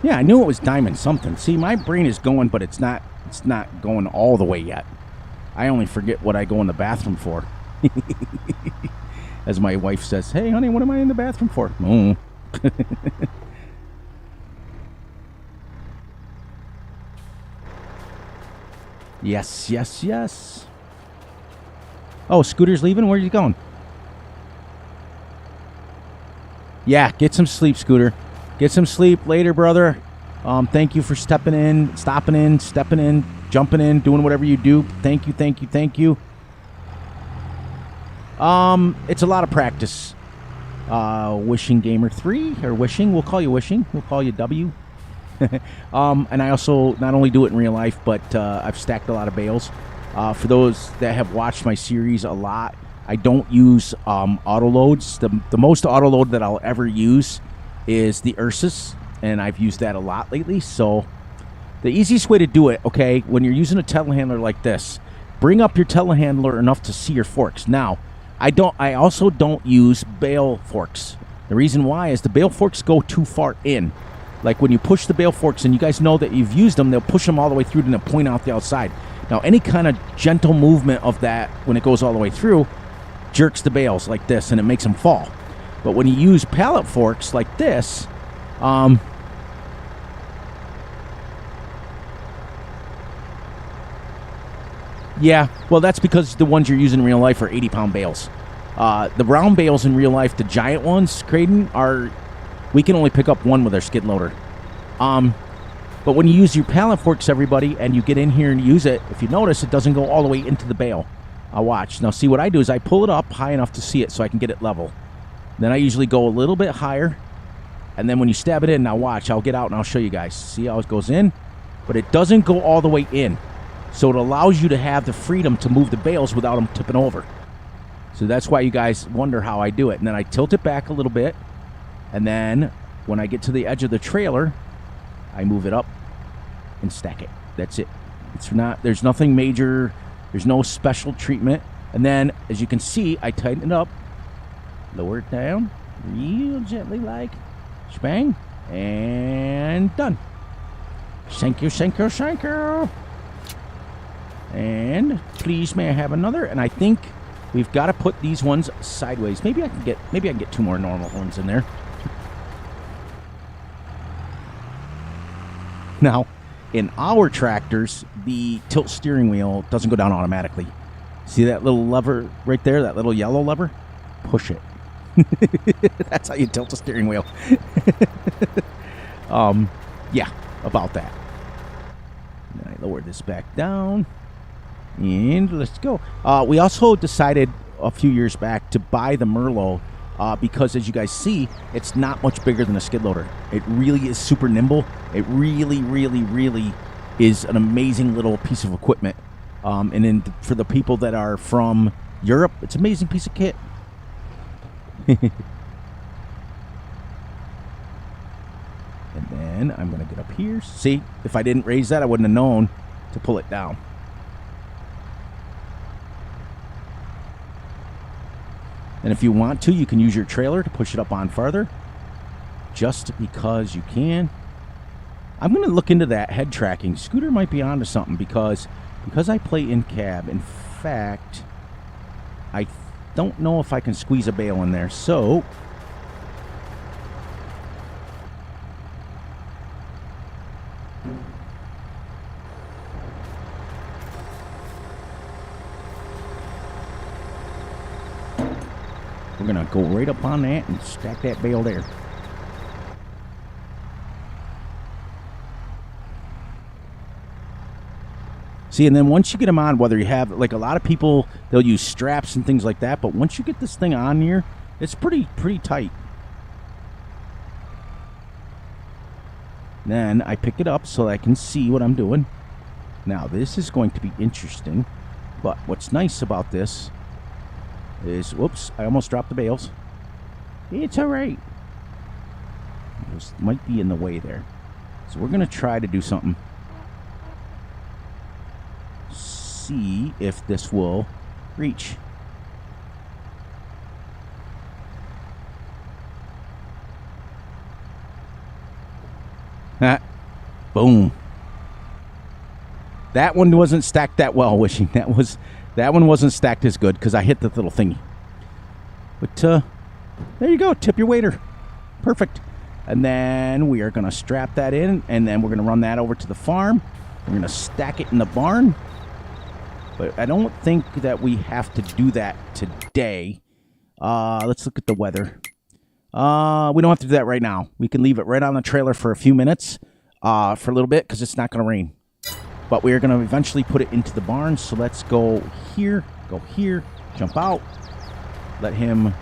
Yeah, I knew it was diamond something. See, my brain is going, but it's not going all the way yet. I only forget what I go in the bathroom for. As my wife says, "Hey, honey, what am I in the bathroom for?" Oh. Yes, yes, yes. Oh, Scooter's leaving? Where are you going? Yeah, get some sleep, Scooter. Get some sleep later, brother. Thank you for stopping in, stepping in, jumping in, doing whatever you do. Thank you, thank you, thank you. It's a lot of practice. Wishing Gamer 3, or Wishing, we'll call you Wishing. We'll call you W. And I also not only do it in real life, but I've stacked a lot of bales. For those that have watched my series a lot, I don't use auto loads. The most auto load that I'll ever use is the Ursus, and I've used that a lot lately. So the easiest way to do it, okay, when you're using a telehandler like this, bring up your telehandler enough to see your forks. Now, I also don't use bale forks. The reason why is the bale forks go too far in. Like when you push the bale forks, and you guys know that you've used them, they'll push them all the way through and they'll point out the outside. Now, any kind of gentle movement of that when it goes all the way through jerks the bales like this, and it makes them fall. But when you use pallet forks like this, yeah, well, that's because the ones you're using in real life are 80-pound bales. The round bales in real life, the giant ones, Creighton, we can only pick up one with our skid loader. But when you use your pallet forks, everybody, and you get in here and use it, if you notice, it doesn't go all the way into the bale. Watch. Now, see, what I do is I pull it up high enough to see it so I can get it level. Then I usually go a little bit higher, and then when you stab it in, now watch, I'll get out and I'll show you guys. See how it goes in? But it doesn't go all the way in. So it allows you to have the freedom to move the bales without them tipping over. So that's why you guys wonder how I do it. And then I tilt it back a little bit, and then when I get to the edge of the trailer, I move it up and stack it. That's it. There's nothing major. There's no special treatment. And then, as you can see, I tighten it up, lower it down, real gently like, spang, and done. Thank you, thank you, thank you. And please, may I have another? And I think we've got to put these ones sideways. Maybe I can get two more normal ones in there. Now, in our tractors, the tilt steering wheel doesn't go down automatically. See that little lever right there, that little yellow lever? Push it. That's how you tilt the steering wheel. Yeah, about that. And then I lower this back down. And let's go. We also decided a few years back to buy the Merlot because, as you guys see, it's not much bigger than a skid loader. It really is super nimble. It really, really, really is an amazing little piece of equipment. And then for the people that are from Europe, it's an amazing piece of kit. And then I'm going to get up here. See, if I didn't raise that, I wouldn't have known to pull it down. And if you want to, you can use your trailer to push it up on farther, just because you can. I'm going to look into that head tracking. Scooter might be onto something because I play in cab. In fact, I don't know if I can squeeze a bale in there. So we're going to go right up on that and stack that bale there. See, and then once you get them on, whether you have, like a lot of people, they'll use straps and things like that, but once you get this thing on here, it's pretty tight. Then I pick it up so I can see what I'm doing. Now, this is going to be interesting, but what's nice about this is, whoops, I almost dropped the bales. It's all right. This might be in the way there. So we're going to try to do something. See if this will reach. Boom. That one wasn't stacked that well, wishing. That one wasn't stacked as good because I hit the little thingy. But there you go. Tip your waiter. Perfect. And then we are going to strap that in, and then we're going to run that over to the farm. We're going to stack it in the barn. But I don't think that we have to do that today. Let's look at the weather. We don't have to do that right now. We can leave it right on the trailer for a few minutes, for a little bit, because it's not going to rain. But we are going to eventually put it into the barn. So let's go here, jump out, let him...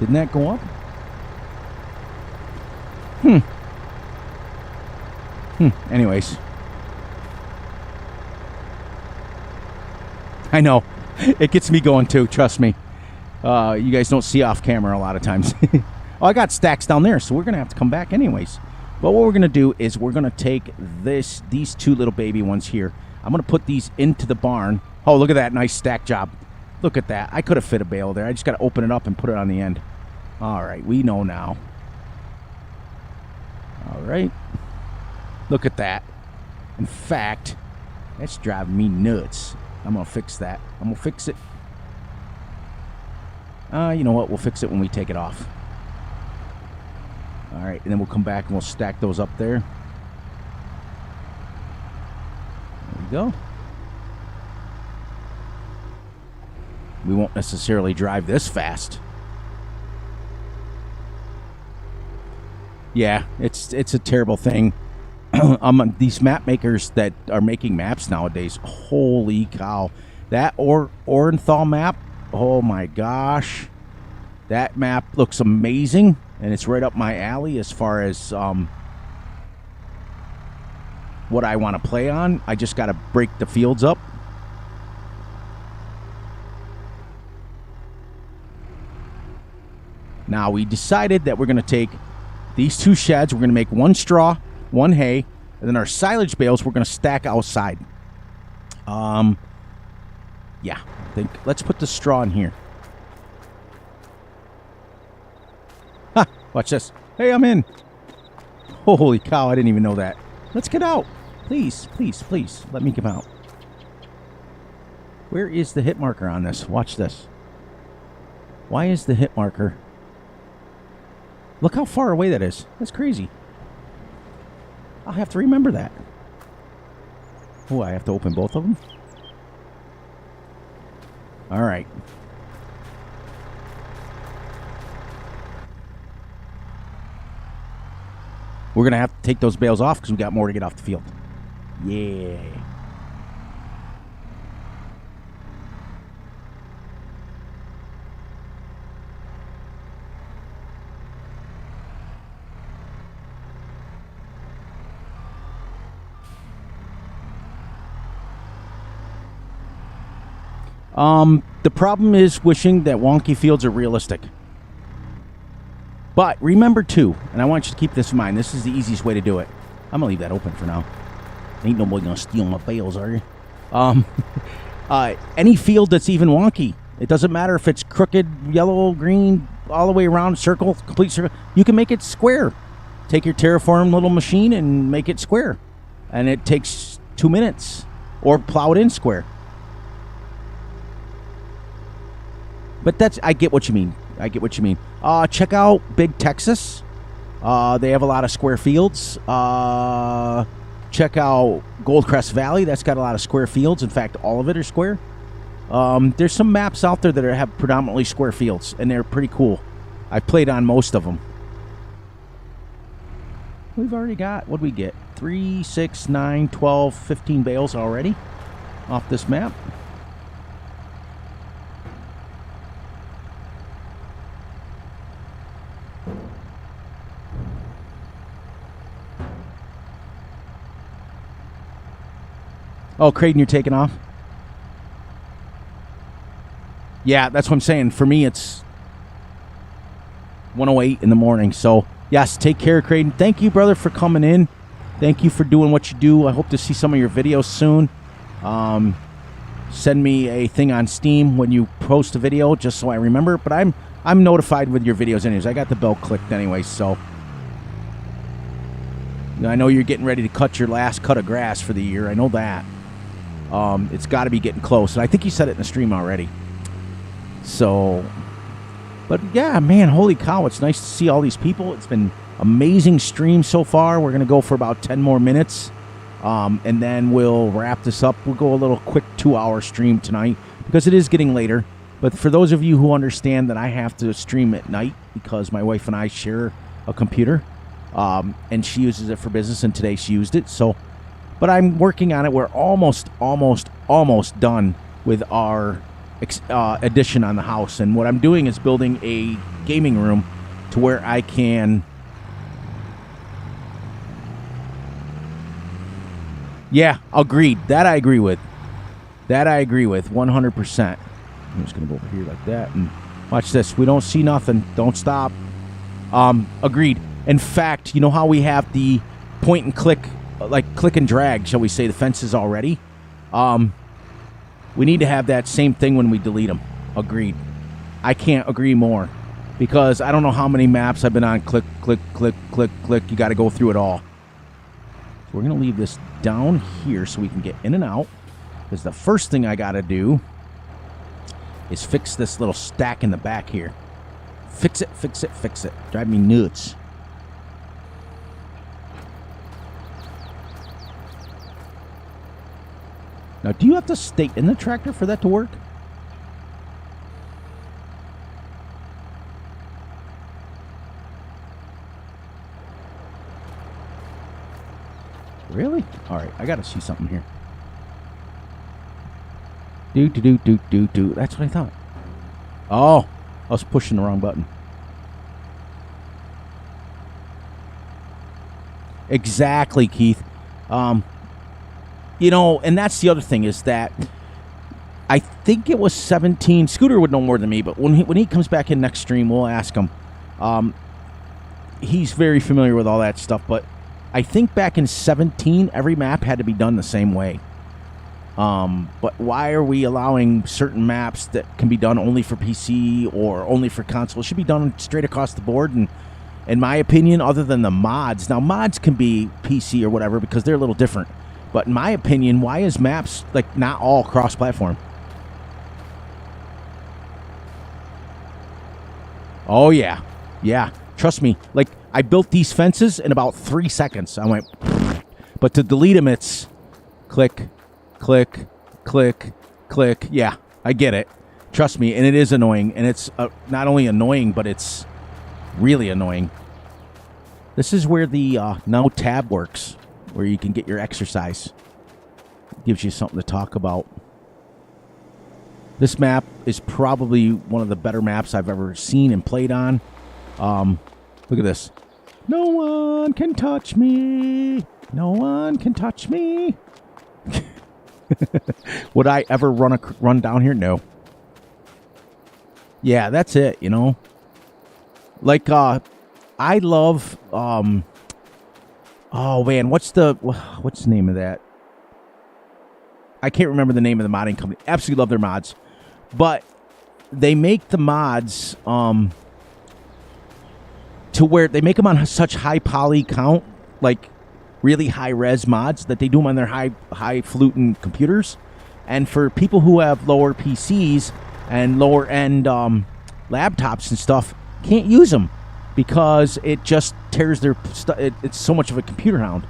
Didn't that go up? Anyways. I know. It gets me going too, trust me. You guys don't see off camera a lot of times. Oh, I got stacks down there, so we're going to have to come back anyways. But what we're going to do is we're going to take these two little baby ones here. I'm going to put these into the barn. Oh, look at that nice stack job. Look at that. I could have fit a bale there. I just got to open it up and put it on the end. All right, we know now. All right. Look at that. In fact, that's driving me nuts. I'm going to fix that. I'm going to fix it. You know what? We'll fix it when we take it off. All right, and then we'll come back and we'll stack those up there. There we go. We won't necessarily drive this fast. Yeah, it's a terrible thing. These map makers that are making maps nowadays, holy cow. That Orenthal map, oh my gosh. That map looks amazing, and it's right up my alley as far as what I want to play on. I just got to break the fields up. Now, we decided that we're going to take these two sheds. We're going to make one straw, one hay, and then our silage bales we're going to stack outside. Yeah, I think let's put the straw in here. Ha! Watch this. Hey, I'm in. Holy cow, I didn't even know that. Let's get out. Please, please, please, let me come out. Where is the hit marker on this? Watch this. Why is the hit marker? Look how far away that is. That's crazy. I'll have to remember that. Oh, I have to open both of them? All right. We're going to have to take those bales off because we got more to get off the field. Yeah. The problem is wishing that wonky fields are realistic. But remember too, and I want you to keep this in mind, this is the easiest way to do it. I'm gonna leave that open for now. Ain't nobody gonna steal my bales, are you? Any field that's even wonky, it doesn't matter if it's crooked, yellow, green, all the way around, circle, complete circle. You can make it square. Take your terraform little machine and make it square, and it takes 2 minutes, or plow it in square. But I get what you mean. I get what you mean. Check out Big Texas. They have a lot of square fields. Check out Goldcrest Valley. That's got a lot of square fields. In fact, all of it are square. There's some maps out there that have predominantly square fields, and they're pretty cool. I've played on most of them. We've already got, what do we get? 3, 6, 9, 12, 15 bales already off this map. Oh, Creighton, you're taking off? Yeah, that's what I'm saying. For me, it's 1:08 in the morning. So, yes, take care, Creighton. Thank you, brother, for coming in. Thank you for doing what you do. I hope to see some of your videos soon. Send me a thing on Steam when you post a video, just so I remember. But I'm notified with your videos anyways. I got the bell clicked anyway, so... I know you're getting ready to cut your last cut of grass for the year. I know that. It's got to be getting close. And I think you said it in the stream already. So, but yeah, man, holy cow. It's nice to see all these people. It's been amazing stream so far. We're going to go for about 10 more minutes. And then we'll wrap this up. We'll go a little quick 2-hour stream tonight because it is getting later. But for those of you who understand that I have to stream at night because my wife and I share a computer, and she uses it for business, and today she used it. So, but I'm working on it. We're almost done with our addition on the house. And what I'm doing is building a gaming room to where I can Yeah, agreed. That I agree with. That I agree with 100%. I'm just going to go over here like that and watch this. We don't see nothing. Don't stop. Agreed. In fact, you know how we have the point and click, like click and drag, shall we say, the fences already? We need to have that same thing when we delete them. Agreed. I can't agree more. Because I don't know how many maps I've been on. Click, click, click, click, click. You got to go through it all. So we're going to leave this down here so we can get in and out. Because the first thing I got to do is fix this little stack in the back here. Fix it, fix it, fix it. Drive me nuts. Now, do you have to stay in the tractor for that to work? Really? All right, I got to see something here. Do. That's what I thought. Oh, I was pushing the wrong button. Exactly, Keith. You know, and that's the other thing is that I think it was 17. Scooter would know more than me, but when he comes back in next stream, we'll ask him. He's very familiar with all that stuff, but I think back in 17, every map had to be done the same way. But why are we allowing certain maps that can be done only for PC or only for console? It should be done straight across the board. And in my opinion, other than the mods, now mods can be PC or whatever because they're a little different. But in my opinion, why is maps like not all cross-platform? Oh yeah, yeah. Trust me. Like I built these fences in about 3 seconds. I went, but to delete them, it's click. Click, click, click. Yeah, I get it. Trust me, and it is annoying. And it's not only annoying, but it's really annoying. This is where the now tab works, where you can get your exercise. It gives you something to talk about. This map is probably one of the better maps I've ever seen and played on. Look at this. No one can touch me. No one can touch me. Would I ever run down here? No. Yeah, that's it, you know. Like I love oh man, what's the name of that? I can't remember the name of the modding company. Absolutely love their mods. But they make the mods to where they make them on such high poly count, like really high res mods, that they do them on their high-falutin computers. And for people who have lower PCs and lower end laptops and stuff, can't use them because it just tears their stuff. It's so much of a computer hound.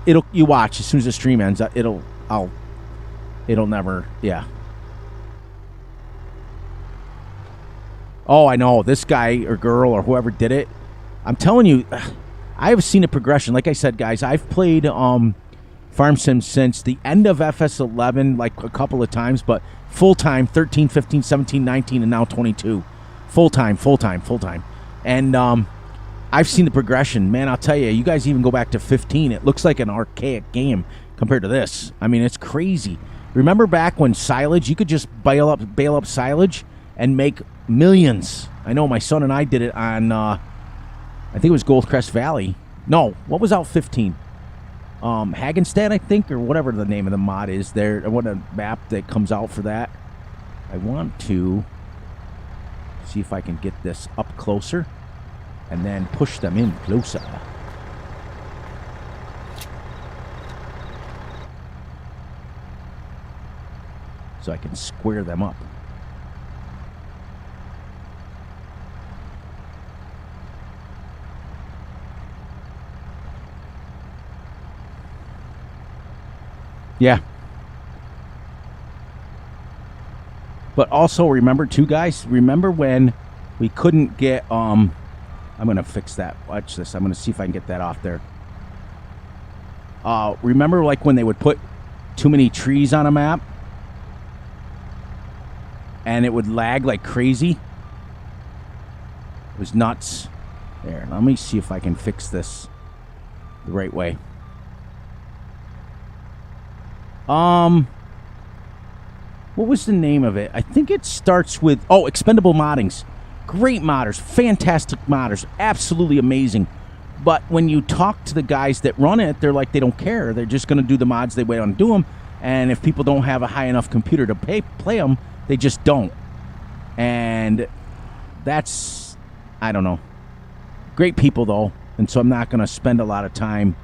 You watch as soon as the stream ends. It'll never. Yeah. Oh, I know this guy or girl or whoever did it. I'm telling you. I have seen a progression. Like I said, guys, I've played Farm Sim since the end of FS11, like a couple of times, but full-time, 13, 15, 17, 19, and now 22. Full-time. And I've seen the progression. Man, I'll tell you, you guys even go back to 15. It looks like an archaic game compared to this. I mean, it's crazy. Remember back when silage, you could just bail up silage and make millions. I know my son and I did it on... I think it was Goldcrest Valley. No, what was out 15? Hagenstead, I think, or whatever the name of the mod is there. I want a map that comes out for that. I want to see if I can get this up closer and then push them in closer. So I can square them up. Yeah. But also remember too, guys, remember when we couldn't get I'm gonna fix that. Watch this. I'm gonna see if I can get that off there. Remember like when they would put too many trees on a map and it would lag like crazy? It was nuts. There, let me see if I can fix this the right way. What was the name of it? I think it starts with... Oh, Expendable Moddings. Great modders. Fantastic modders. Absolutely amazing. But when you talk to the guys that run it, they're like, they don't care. They're just going to do the mods. They wait on do them. And if people don't have a high enough computer to play them, they just don't. And that's... I don't know. Great people, though. And so I'm not going to spend a lot of time...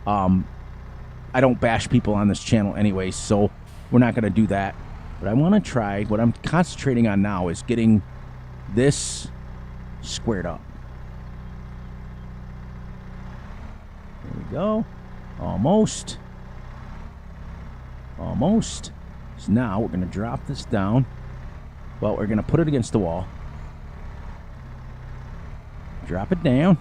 I don't bash people on this channel anyway, so we're not going to do that. But I want to try, what I'm concentrating on now is getting this squared up. There we go. Almost. Almost. So now we're going to drop this down. Well, we're going to put it against the wall. Drop it down.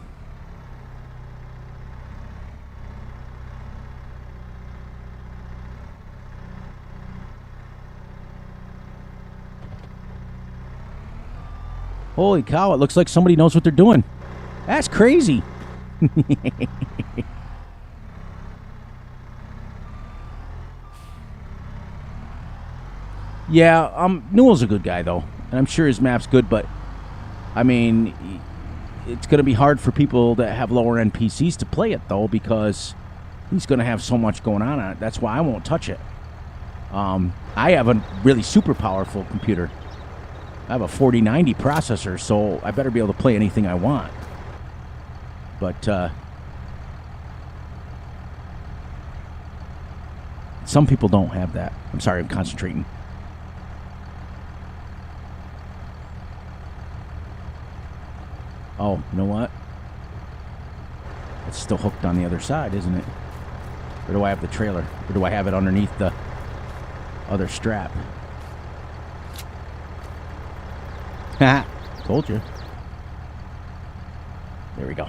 Holy cow, it looks like somebody knows what they're doing. That's crazy. Yeah, Newell's a good guy, though. And I'm sure his map's good, but, I mean, it's going to be hard for people that have lower-end PCs to play it, though, because he's going to have so much going on it. That's why I won't touch it. I have a really super powerful computer. I have a 4090 processor, so I better be able to play anything I want. But, some people don't have that. I'm sorry, I'm concentrating. Oh, you know what? It's still hooked on the other side, isn't it? Or do I have the trailer? Or do I have it underneath the other strap? Ha! Told you. There we go.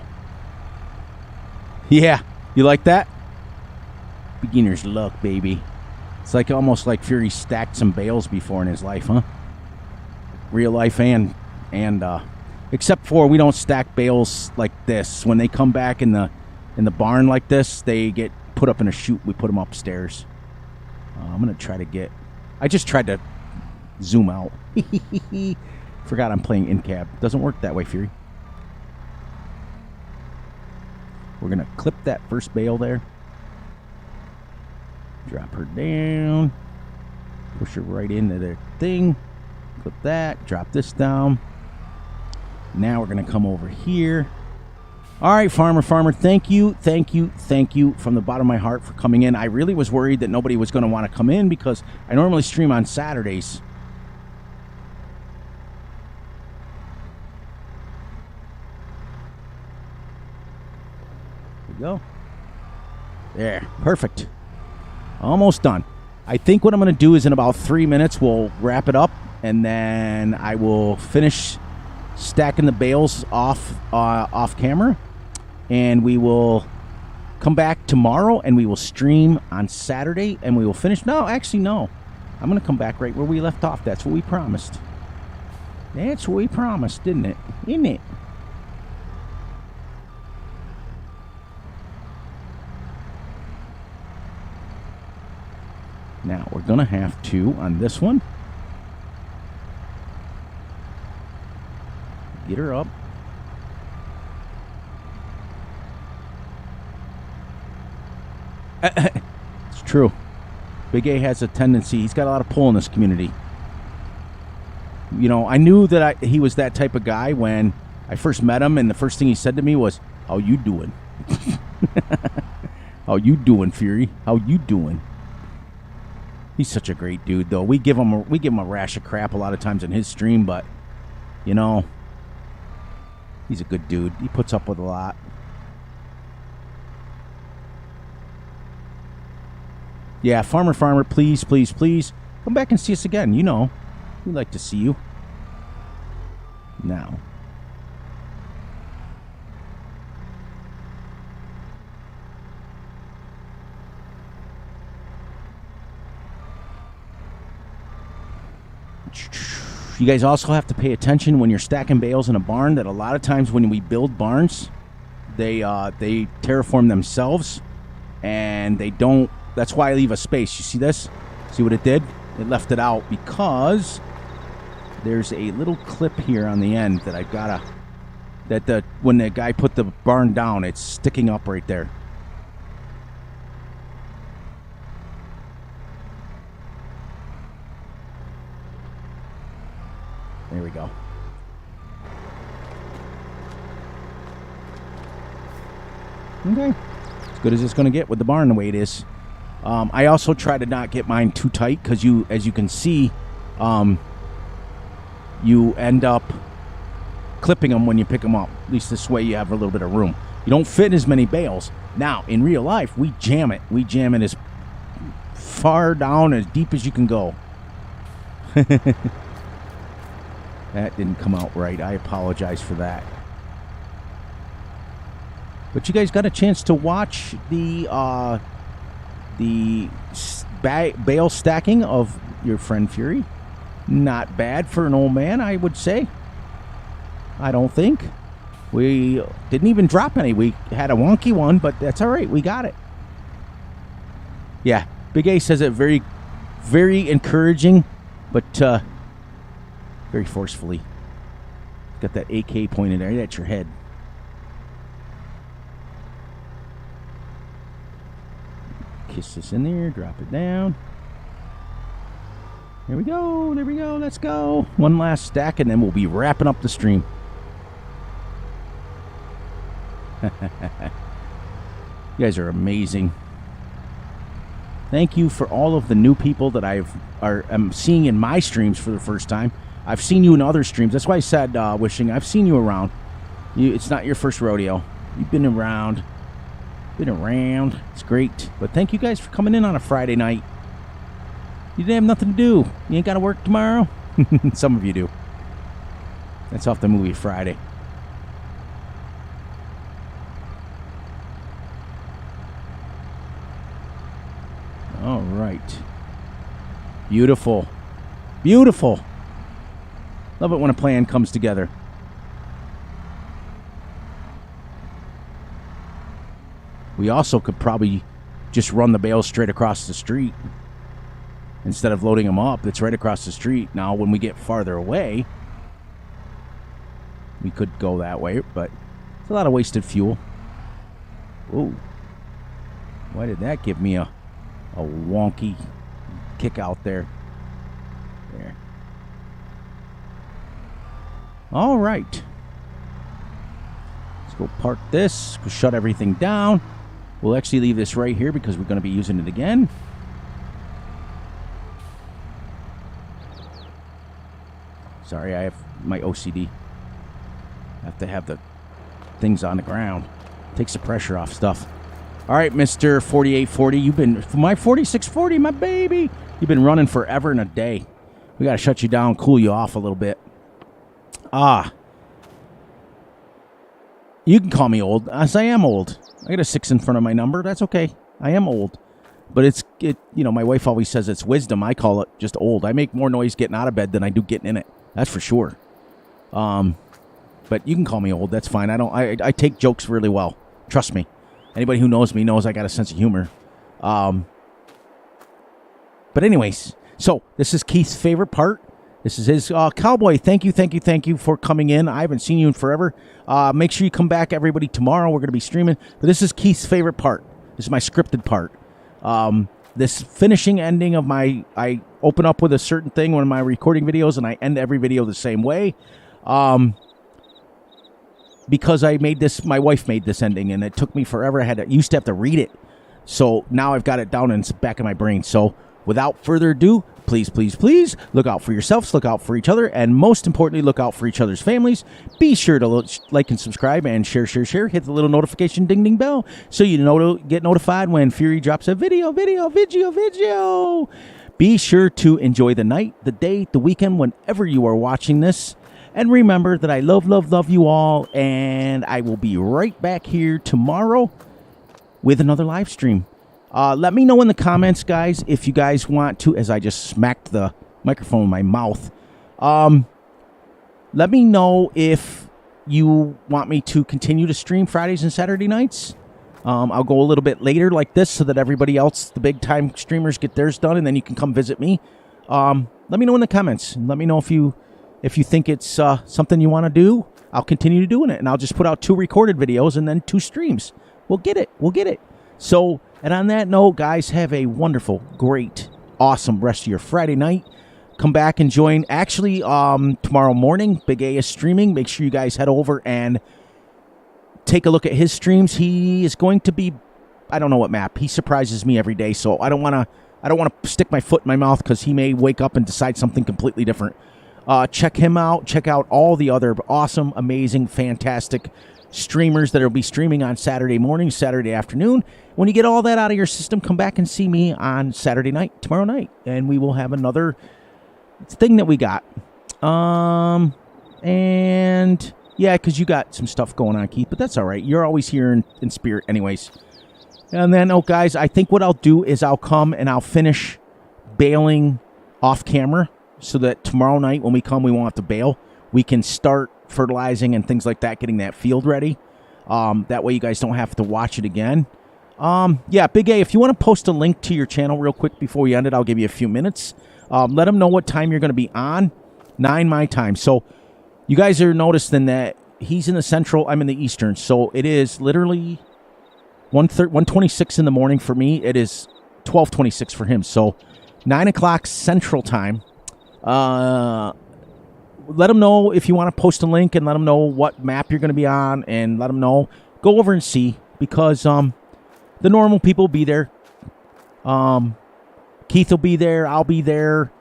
Yeah, you like that? Beginner's luck, baby. It's like almost like Fury stacked some bales before in his life, huh? Real life and except for we don't stack bales like this. When they come back in the barn like this, they get put up in a chute. We put them upstairs. I'm gonna try to get. I just tried to zoom out. Forgot I'm playing in cab. Doesn't work that way, Fury. We're gonna clip that first bale there. Drop her down. Push her right into their thing. Clip that. Drop this down. Now we're gonna come over here. All right, Farmer, thank you from the bottom of my heart for coming in. I really was worried that nobody was gonna want to come in because I normally stream on Saturdays. Go. There. Perfect. Almost done. I think what I'm going to do is in about 3 minutes we'll wrap it up, and then I will finish stacking the bales off camera, and we will come back tomorrow and we will stream on Saturday and we will finish. No, actually no. I'm going to come back right where we left off. That's what we promised. That's what we promised, didn't it? Isn't it? Now, we're going to have to, on this one, get her up. It's true. Big A has a tendency, he's got a lot of pull in this community. You know, I knew that he was that type of guy when I first met him, and the first thing he said to me was, "How you doing?" "How you doing, Fury? How you doing?" He's such a great dude, though. We give him a rash of crap a lot of times in his stream, but you know, he's a good dude. He puts up with a lot. Yeah, Farmer, please come back and see us again. You know, we'd like to see you. Now, you guys also have to pay attention when you're stacking bales in a barn that a lot of times when we build barns, they terraform themselves and they don't That's why I leave a space. You see this? See what it did? It left it out because there's a little clip here on the end that I've got to... when the guy put the barn down, it's sticking up right there. There we go. Okay. As good as it's going to get with the barn the way it is. I also try to not get mine too tight because as you can see, you end up clipping them when you pick them up. At least this way you have a little bit of room. You don't fit in as many bales. Now, in real life, we jam it. We jam it as far down, as deep as you can go. That didn't come out right. I apologize for that. But you guys got a chance to watch the bale stacking of your friend Fury. Not bad for an old man, I would say. I don't think. We didn't even drop any. We had a wonky one, but that's all right. We got it. Yeah, Big A says it very, very encouraging, but very forcefully. Got that AK pointed there. That's your head. Kiss this in there. Drop it down. There we go. There we go. Let's go. One last stack, and then we'll be wrapping up the stream. You guys are amazing. Thank you for all of the new people that I'm seeing in my streams for the first time. I've seen you in other streams. That's why I said, Wishing, I've seen you around. It's not your first rodeo. You've been around. It's great. But thank you guys for coming in on a Friday night. You didn't have nothing to do. You ain't got to work tomorrow? Some of you do. That's off the movie Friday. All right. Beautiful. Beautiful. Love it when a plan comes together. We also could probably just run the bales straight across the street. Instead of loading them up, it's right across the street. Now, when we get farther away, we could go that way, but it's a lot of wasted fuel. Whoa. Why did that give me a wonky kick out there? There. All right. Let's go park this. We'll shut everything down. We'll actually leave this right here because we're going to be using it again. Sorry, I have my OCD. I have to have the things on the ground. Takes the pressure off stuff. All right, Mr. 4840, you've been, for my 4640, my baby, you've been running forever and a day. We got to shut you down, cool you off a little bit. You can call me old, as I am old. I got a 6 in front of my number. That's okay. I am old. But my wife always says it's wisdom. I call it just old. I make more noise getting out of bed than I do getting in it. That's for sure. But you can call me old. That's fine. I take jokes really well. Trust me. Anybody who knows me knows I got a sense of humor. But anyways, so this is Keith's favorite part. This is his cowboy. Thank you for coming in. I haven't seen you in forever. Make sure you come back, everybody, tomorrow. We're going to be streaming. But this is Keith's favorite part. This is my scripted part. This finishing ending of I open up with a certain thing when my recording videos, and I end every video the same way. Because I made this, my wife made this ending, and it took me forever. I used to have to read it. So now I've got it down in the back of my brain. So without further ado, please, please, please look out for yourselves, look out for each other, and most importantly, look out for each other's families. Be sure to like and subscribe and share. Hit the little notification ding bell so you get notified when Fury drops a video. Be sure to enjoy the night, the day, the weekend, whenever you are watching this. And remember that I love you all, and I will be right back here tomorrow with another live stream. Let me know in the comments, guys, if you guys want to, as I just smacked the microphone in my mouth. Let me know if you want me to continue to stream Fridays and Saturday nights. I'll go a little bit later like this so that everybody else, the big time streamers, get theirs done, and then you can come visit me. Let me know in the comments. Let me know if you think it's something you want to do. I'll continue doing it, and I'll just put out 2 recorded videos and then 2 streams. We'll get it. So, and on that note, guys, have a wonderful, great, awesome rest of your Friday night. Come back and join. Actually, tomorrow morning, Big A is streaming. Make sure you guys head over and take a look at his streams. He is going to be, I don't know what map. He surprises me every day, so I don't want to stick my foot in my mouth because he may wake up and decide something completely different. Check him out. Check out all the other awesome, amazing, fantastic streamers that will be streaming on Saturday morning, Saturday afternoon. When you get all that out of your system, come back and see me on Saturday night, tomorrow night, and we will have another thing that we got. And yeah, because you got some stuff going on, Keith, but that's all right. You're always here in spirit anyways. And then, oh, guys, I think what I'll do is I'll come and I'll finish baling off camera so that tomorrow night when we come, we won't have to bail. We can start fertilizing and things like that, getting that field ready. That way you guys don't have to watch it again. Yeah, Big A, if you want to post a link to your channel real quick before we end it, I'll give you a few minutes. Let them know what time you're going to be on. 9 my time. So you guys are noticing that he's in the central, I'm in the eastern. So it is literally 1:26 in the morning for me. It is 12:26 for him. So 9 o'clock central time. Let them know if you want to post a link and let them know what map you're going to be on and let them know. Go over and see because the normal people will be there. Keith will be there. I'll be there.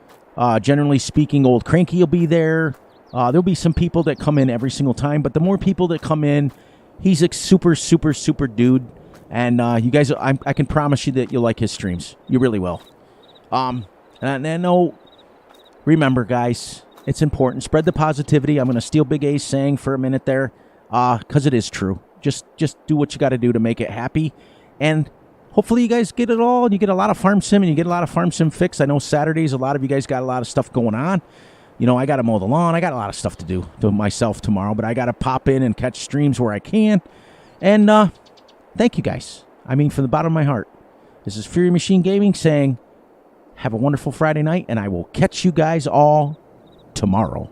Generally speaking, Old Cranky will be there. There'll be some people that come in every single time, but the more people that come in, he's a super, super, super dude. And you guys, I can promise you that you'll like his streams. You really will. And no, remember, guys, it's important. Spread the positivity. I'm going to steal Big A's saying for a minute there because it is true. Just do what you got to do to make it happy. And hopefully you guys get it all. You get a lot of farm sim and you get a lot of farm sim fix. I know Saturdays, a lot of you guys got a lot of stuff going on. You know, I got to mow the lawn. I got a lot of stuff to do to myself tomorrow, but I got to pop in and catch streams where I can. And thank you guys. I mean, from the bottom of my heart. This is Fury Machine Gaming saying, have a wonderful Friday night, and I will catch you guys all tomorrow.